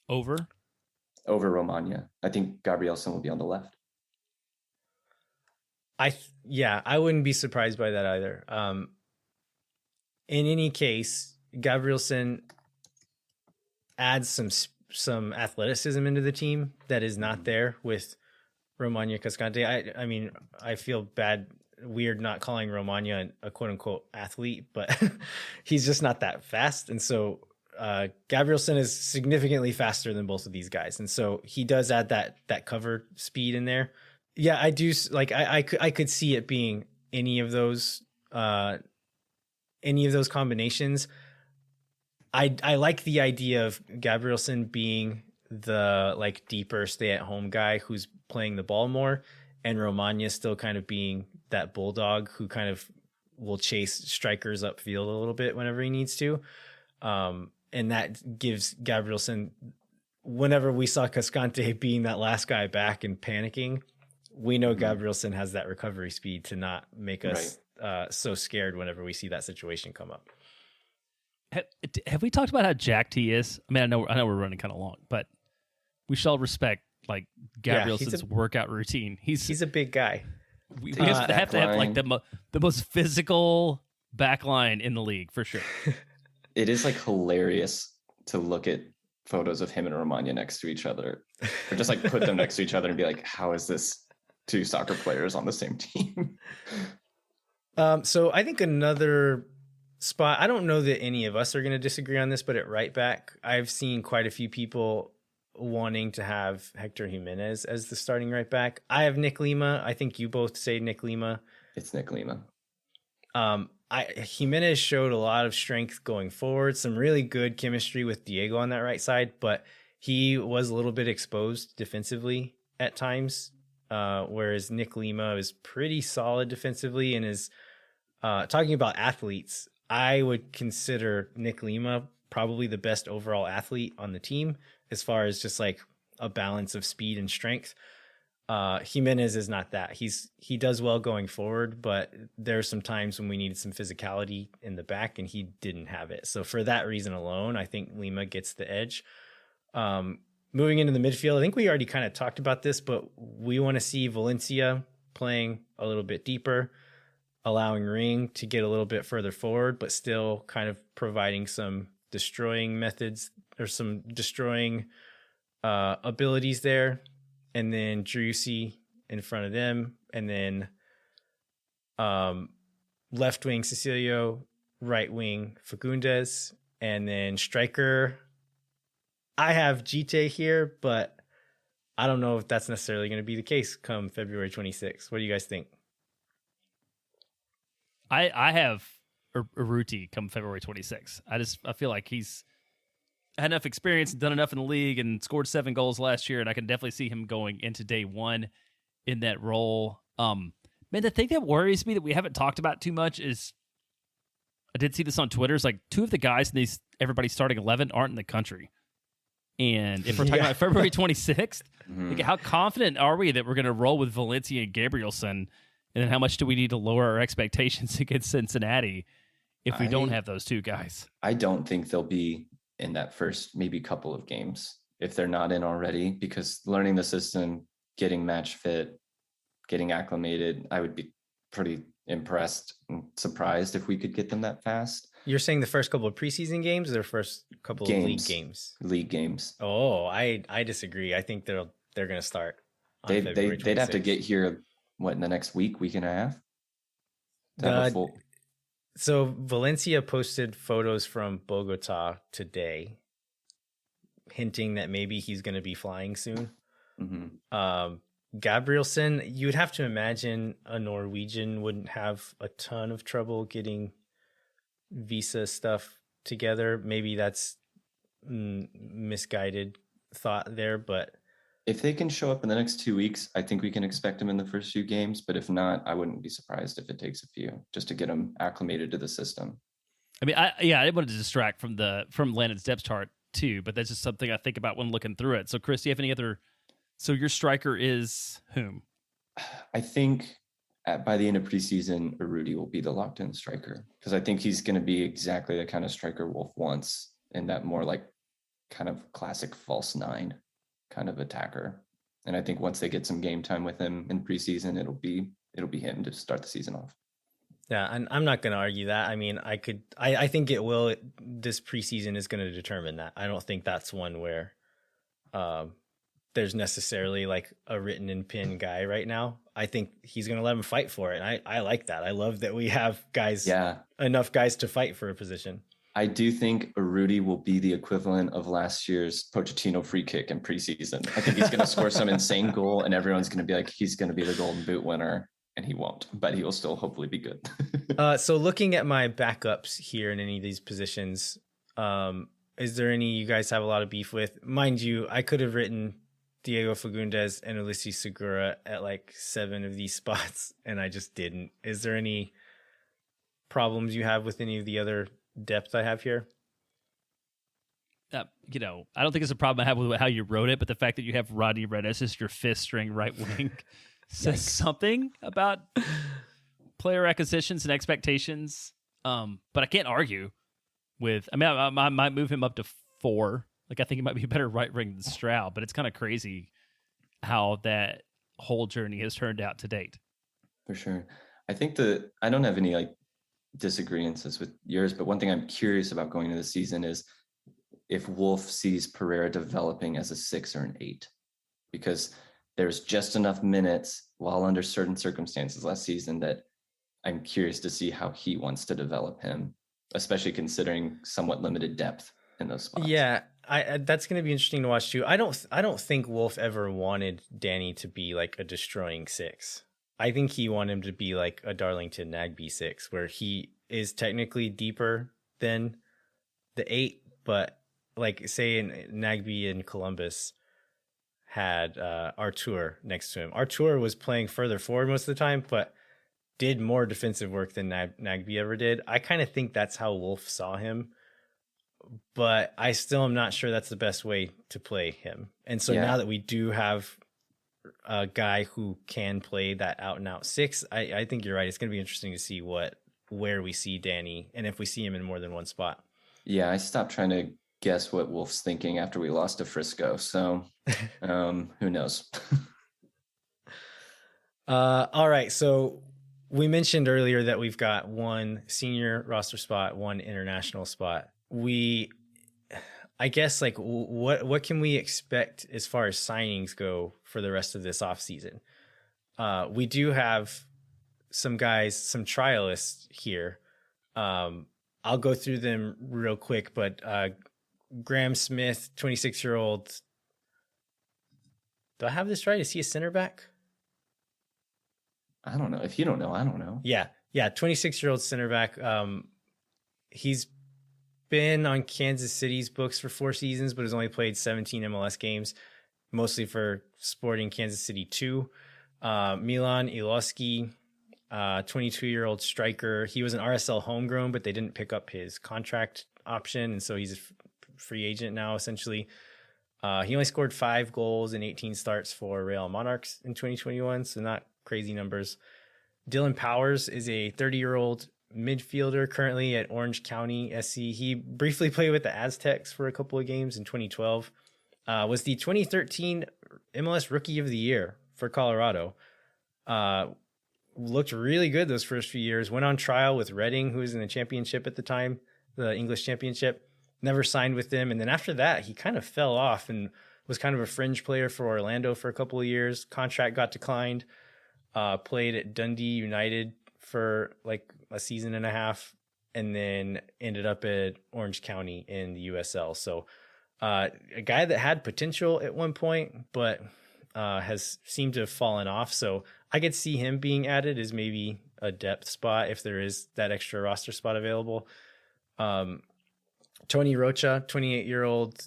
S2: Over
S3: Romagna. I think Gabrielson will be on the left.
S1: I wouldn't be surprised by that either. In any case, Gabrielson adds some athleticism into the team that is not there with Romagna Cascante. I mean, I feel weird not calling Romagna a quote unquote athlete, but he's just not that fast. And so Gabrielson is significantly faster than both of these guys. And so he does add that cover speed in there. Yeah, I do. Like I could see it being any of those combinations. I like the idea of Gabrielson being the like deeper stay at home guy who's playing the ball more, and Romagna still kind of being that bulldog who kind of will chase strikers upfield a little bit whenever he needs to. And that gives Gabrielson, whenever we saw Cascante being that last guy back and panicking, we know Gabrielson has that recovery speed to not make us so scared whenever we see that situation come up.
S2: Have we talked about how jacked he is? I mean, I know we're running kind of long, but we shall respect like Gabrielson's workout routine. He's
S1: a big guy.
S2: We have to have like the most physical back line in the league for sure.
S3: It is like hilarious to look at photos of him and Romagna next to each other, or just like put them next to each other and be like, how is this two soccer players on the same team?
S1: So I think another spot, I don't know that any of us are going to disagree on this, but at right back, I've seen quite a few people wanting to have Hector Jimenez as the starting right back. I have Nick Lima. I think you both say Nick Lima.
S3: It's Nick Lima.
S1: Jimenez showed a lot of strength going forward, some really good chemistry with Diego on that right side, but he was a little bit exposed defensively at times, whereas Nick Lima is pretty solid defensively and is talking about athletes. I would consider Nick Lima probably the best overall athlete on the team as far as just like a balance of speed and strength. Jimenez is not that. He does well going forward, but there are some times when we needed some physicality in the back and he didn't have it. So for that reason alone, I think Lima gets the edge. Moving into the midfield, I think we already kind of talked about this, but we want to see Valencia playing a little bit deeper, allowing Ring to get a little bit further forward, but still kind of providing some destroying methods or some destroying abilities there. And then Driussi in front of them. And then left wing Cecilio, right wing Fagundes. And then striker, I have Gite here, but I don't know if that's necessarily going to be the case come February 26th. What do you guys think?
S2: I have Urruti come February 26th. I feel like he's had enough experience, done enough in the league, and scored 7 goals last year, and I can definitely see him going into day one in that role. Man, the thing that worries me that we haven't talked about too much is, I did see this on Twitter, is like 2 of the guys in these everybody's starting 11 aren't in the country. And if we're talking about February 26th, like how confident are we that we're going to roll with Valencia and Gabrielson? And then how much do we need to lower our expectations against Cincinnati if we don't have those 2 guys?
S3: I don't think they'll be in that first maybe couple of games if they're not in already, because learning the system, getting match fit, getting acclimated, I would be pretty impressed and surprised if we could get them that fast.
S1: You're saying the first couple of preseason games or the first couple of league games?
S3: League games.
S1: Oh, I disagree. I think they're going to start on February 26th.
S3: They'd have to get here, what, in the next week and a half?
S1: So Valencia posted photos from Bogota today, hinting that maybe he's going to be flying soon. Gabrielson, you would have to imagine a Norwegian wouldn't have a ton of trouble getting visa stuff together. Maybe that's misguided thought there, but
S3: if they can show up in the next 2 weeks, I think we can expect them in the first few games. But if not, I wouldn't be surprised if it takes a few just to get them acclimated to the system.
S2: I mean, I didn't want to distract from Landon's depth chart too, but that's just something I think about when looking through it. So, Chris, do you have any other? So your striker is whom?
S3: I think by the end of preseason, Urruti will be the locked-in striker, because I think he's going to be exactly the kind of striker Wolf wants, in that more like kind of classic false 9 kind of attacker. And I think once they get some game time with him in preseason, it'll be him to start the season off.
S1: Yeah, and I'm not going to argue that. I mean, I think it will. This preseason is going to determine that. I don't think that's one where there's necessarily like a written in pin guy right now. I think he's going to let him fight for it. And I like that. I love that we have guys, enough guys to fight for a position.
S3: I do think Urruti will be the equivalent of last year's Pochettino free kick in preseason. I think he's going to score some insane goal, and everyone's going to be like, he's going to be the Golden Boot winner, and he won't, but he will still hopefully be good.
S1: So looking at my backups here in any of these positions, is there any you guys have a lot of beef with? Mind you, I could have written Diego Fagundes and Ulisses Segura at like 7 of these spots, and I just didn't. Is there any problems you have with any of the other depth I have here?
S2: I don't think it's a problem I have with how you wrote it, but the fact that you have Rodney Redis as your 5th string right wing says something about player acquisitions and expectations. But I can't argue with. I mean, I might move him up to 4. Like, I think he might be a better right wing than Stroud, but it's kind of crazy how that whole journey has turned out to date.
S3: For sure. I think I don't have any like disagreements with yours, but one thing I'm curious about going into the season is if Wolf sees Pereira developing as a 6 or an 8, because there's just enough minutes while under certain circumstances last season that I'm curious to see how he wants to develop him, especially considering somewhat limited depth in those spots.
S1: Yeah, that's going to be interesting to watch too. I don't think Wolf ever wanted Danny to be like a destroying 6. I think he wanted him to be like a Darlington Nagby 6, where he is technically deeper than the 8, but like say in Nagby and Columbus had Artur next to him. Artur was playing further forward most of the time, but did more defensive work than Nagby ever did. I kind of think that's how Wolf saw him, but I still am not sure that's the best way to play him. And so now that we do have a guy who can play that out and out 6, I think you're right. It's going to be interesting to see where we see Danny and if we see him in more than one spot.
S3: Yeah, I stopped trying to guess what Wolf's thinking after we lost to Frisco. So who knows?
S1: All right. So we mentioned earlier that we've got one senior roster spot, one international spot. I guess like what can we expect as far as signings go for the rest of this offseason? We do have some guys, some trialists here. I'll go through them real quick, but Graham Smith, 26-year-old. Do I have this right? Is he a center back?
S3: I don't know. If you don't know, I don't know.
S1: Yeah. 26-year-old center back. He's been on Kansas City's books for 4 seasons, but has only played 17 MLS games, mostly for Sporting Kansas City 2. Milan Iloski, 22-year-old striker. He was an RSL homegrown, but they didn't pick up his contract option, and so he's a free agent now, essentially. He only scored 5 goals in 18 starts for Real Monarchs in 2021, so not crazy numbers. Dylan Powers is a 30-year-old midfielder currently at Orange County SC. He briefly played with the Aztecs for a couple of games in 2012. Was the 2013 MLS Rookie of the Year for Colorado. Looked really good those first few years. Went on trial with Reading, who was in the championship at the time, the English championship. Never signed with them. And then after that, he kind of fell off and was kind of a fringe player for Orlando for a couple of years. Contract got declined. Played at Dundee United for like a season and a half, and then ended up at Orange County in the USL. So a guy that had potential at one point, but has seemed to have fallen off. So I could see him being added as maybe a depth spot if there is that extra roster spot available. Tony Rocha, 28-year-old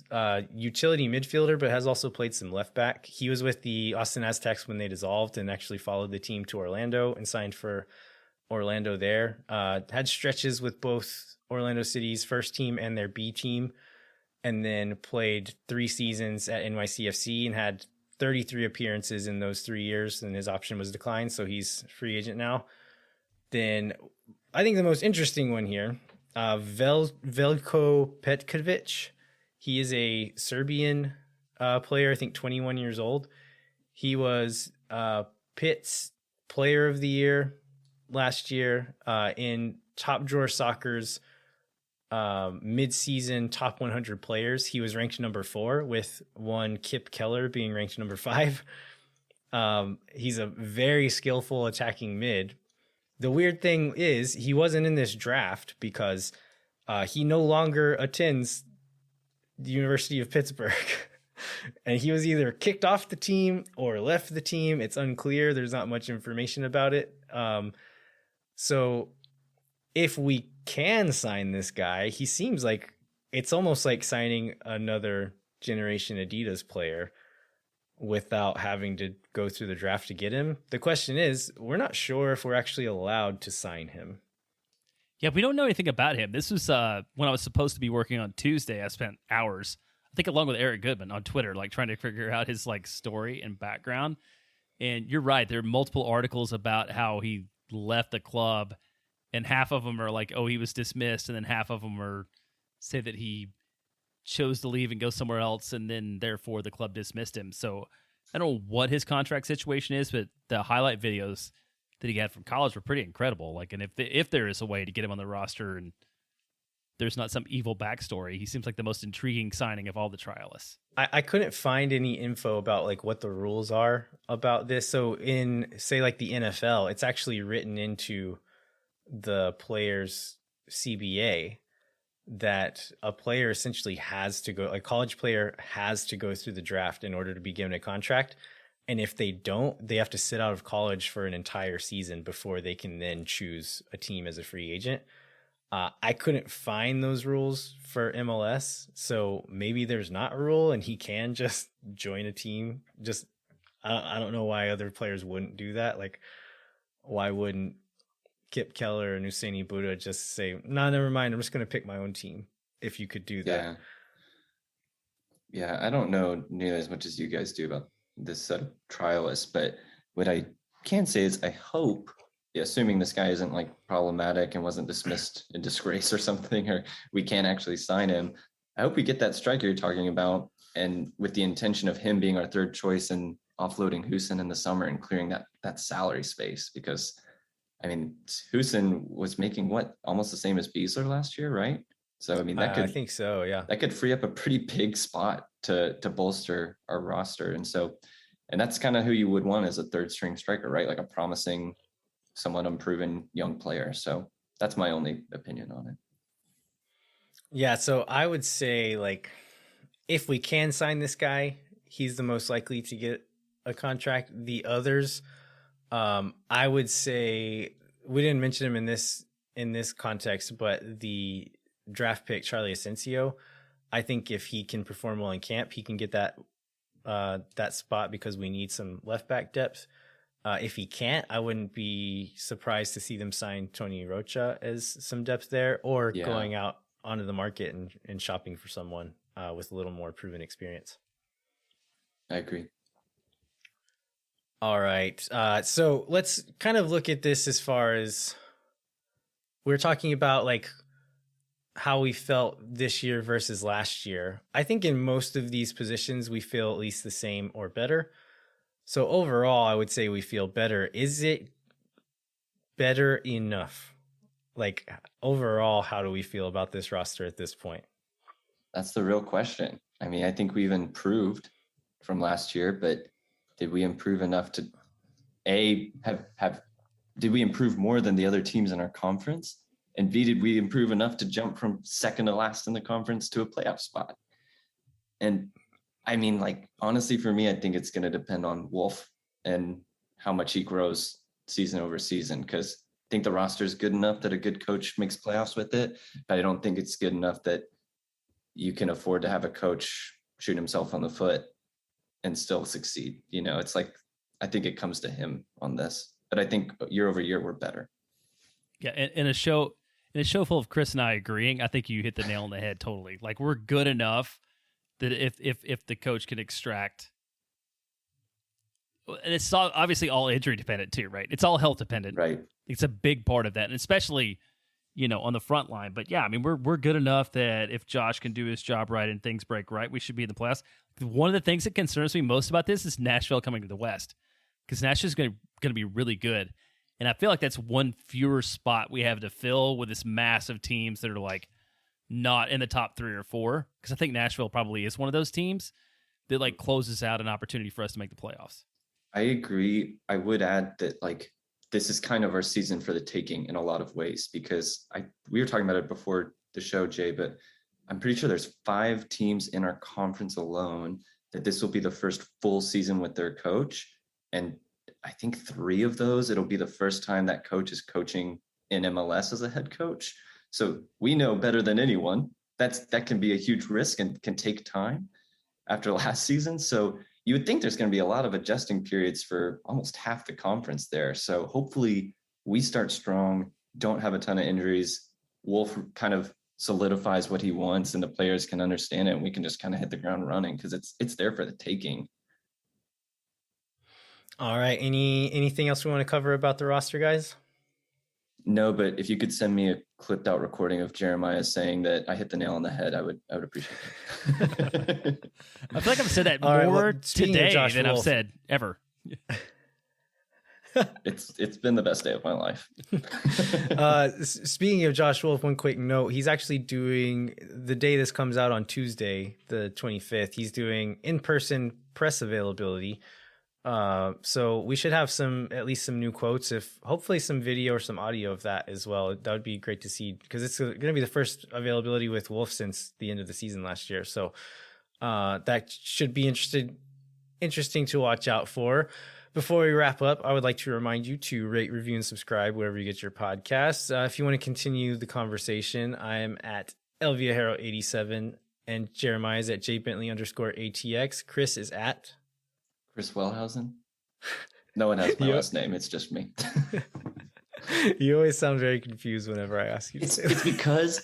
S1: utility midfielder, but has also played some left back. He was with the Austin Aztecs when they dissolved and actually followed the team to Orlando and signed for Orlando there. Had stretches with both Orlando City's first team and their B team, and then played 3 seasons at NYCFC and had 33 appearances in those 3 years, and his option was declined, so he's free agent now. Then I think the most interesting one here, Veljko Petkovic. He is a Serbian player, I think 21 years old. He was Pitt's Player of the Year last year in Top Drawer Soccer's mid-season top 100 players. He was ranked number 4, with one Kip Keller being ranked number 5. He's a very skillful attacking mid. The weird thing is he wasn't in this draft because he no longer attends the University of Pittsburgh. And he was either kicked off the team or left the team. It's unclear. There's not much information about it. So if we can sign this guy, he seems like it's almost like signing another generation Adidas player without having to go through the draft to get him. The question is, we're not sure if we're actually allowed to sign him.
S2: Yeah, we don't know anything about him. This was when I was supposed to be working on Tuesday. I spent hours, I think along with Eric Goodman, on Twitter, like trying to figure out his like story and background. And you're right, there are multiple articles about how he left the club, and half of them are like, oh, he was dismissed, and then half of them are say that he chose to leave and go somewhere else, and then therefore the club dismissed him. So I don't know what his contract situation is, but the highlight videos that he had from college were pretty incredible. Like, and if there is a way to get him on the roster and there's not some evil backstory, he seems like the most intriguing signing of all the trialists.
S1: I couldn't find any info about like what the rules are about this. So in say like the NFL, it's actually written into the player's CBA that a player essentially has to go, a college player has to go through the draft in order to be given a contract. And if they don't, they have to sit out of college for an entire season before they can then choose a team as a free agent. I couldn't find those rules for MLS, so maybe there's not a rule and he can just join a team. Just I don't know why other players wouldn't do that. Like, why wouldn't Kip Keller and Usaini Buddha just say, "No, never mind. I'm just going to pick my own team." If you could do that.
S3: Yeah, I don't know nearly as much as you guys do about this set of trialists, but what I can say is I hope, assuming this guy isn't like problematic and wasn't dismissed in disgrace or something, or we can't actually sign him, I hope we get that striker you're talking about, and with the intention of him being our third choice and offloading Husin in the summer and clearing that salary space. Because I mean, Husin was making what, almost the same as Beasler last year, right? So I mean, that could,
S1: I think so, yeah.
S3: That could free up a pretty big spot to bolster our roster. And that's kind of who you would want as a third string striker, right? Like a promising, somewhat unproven young player. So that's my only opinion on it.
S1: Yeah, so I would say, like, if we can sign this guy, he's the most likely to get a contract. The others, I would say, we didn't mention him in this context, but the draft pick Charlie Asensio, I think if he can perform well in camp, he can get that spot because we need some left back depth. If he can't, I wouldn't be surprised to see them sign Tony Rocha as some depth there, or going out onto the market and shopping for someone with a little more proven experience.
S3: I agree.
S1: All right. So let's kind of look at this as far as we're talking about, like, how we felt this year versus last year. I think in most of these positions, we feel at least the same or better. So overall, I would say we feel better. Is it better enough? Like, overall, how do we feel about this roster at this point?
S3: That's the real question. I mean, I think we've improved from last year, but did we improve enough to did we improve more than the other teams in our conference? And B, did we improve enough to jump from second to last in the conference to a playoff spot? And I mean, like, honestly, for me, I think it's going to depend on Wolf and how much he grows season over season, because I think the roster is good enough that a good coach makes playoffs with it, but I don't think it's good enough that you can afford to have a coach shoot himself on the foot and still succeed. You know, it's like, I think it comes to him on this, but I think year over year, we're better.
S2: Yeah. In a show full of Chris and I agreeing, I think you hit the nail on the head totally. Like, we're good enough that if the coach can extract, and it's obviously all injury dependent too, right? It's all health dependent.
S3: Right.
S2: It's a big part of that, and especially, on the front line. But yeah, I mean, we're good enough that if Josh can do his job right and things break right, we should be in the playoffs. One of the things that concerns me most about this is Nashville coming to the West, because Nashville's going to be really good. And I feel like that's one fewer spot we have to fill with this massive teams that are like not in the top 3 or 4. Because I think Nashville probably is one of those teams that like closes out an opportunity for us to make the playoffs.
S3: I agree. I would add that, like, this is kind of our season for the taking in a lot of ways, because we were talking about it before the show, Jay, but I'm pretty sure there's 5 teams in our conference alone that this will be the first full season with their coach. And I think 3 of those, it'll be the first time that coach is coaching in MLS as a head coach. So we know better than anyone that can be a huge risk and can take time after last season. So you would think there's going to be a lot of adjusting periods for almost half the conference there. So hopefully we start strong, don't have a ton of injuries. Wolf kind of solidifies what he wants and the players can understand it, and we can just kind of hit the ground running, because it's there for the taking.
S1: All right. Anything else we want to cover about the roster, guys?
S3: No, but if you could send me a clipped out recording of Jeremiah saying that I hit the nail on the head, I would appreciate it.
S2: I feel like I've said that more today than I've said ever.
S3: It's been the best day of my life.
S1: Speaking of Josh Wolf, one quick note: he's actually doing, the day this comes out on Tuesday, the 25th. He's doing in-person press availability. So we should have at least some new quotes, hopefully some video or some audio of that as well. That would be great to see, because it's going to be the first availability with Wolf since the end of the season last year. So that should be interesting to watch out for. Before we wrap up, I would like to remind you to rate, review, and subscribe wherever you get your podcasts. If you want to continue the conversation, I am at elviahero87 and Jeremiah is at jbentley_ATX. Chris is at
S3: Chris Wellhausen. No one has my last name. It's just me.
S1: You always sound very confused whenever I ask you to say that.
S3: It's because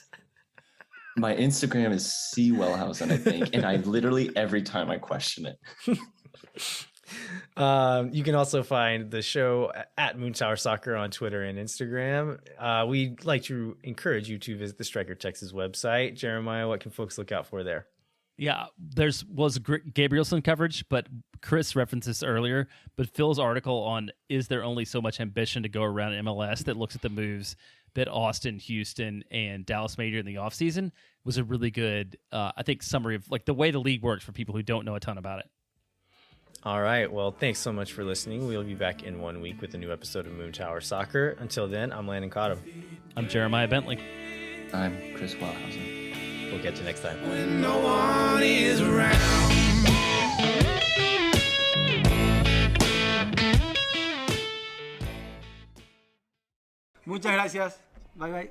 S3: my Instagram is C Wellhausen, I think, and I literally every time I question it.
S1: You can also find the show at Moontower Soccer on Twitter and Instagram. We'd like to encourage you to visit the Striker Texas website. Jeremiah, what can folks look out for there?
S2: Yeah, was Gabrielson coverage, but Chris referenced this earlier. But Phil's article on is there only so much ambition to go around MLS that looks at the moves that Austin, Houston, and Dallas made in the offseason was a really good, I think, summary of like the way the league works for people who don't know a ton about it.
S1: All right. Well, thanks so much for listening. We'll be back in 1 week with a new episode of Moontower Soccer. Until then, I'm Landon Cottom.
S2: I'm Jeremiah Bentley.
S3: I'm Chris Wellhausen.
S1: We'll catch you next time.
S4: When no one is around. Muchas gracias. Bye bye.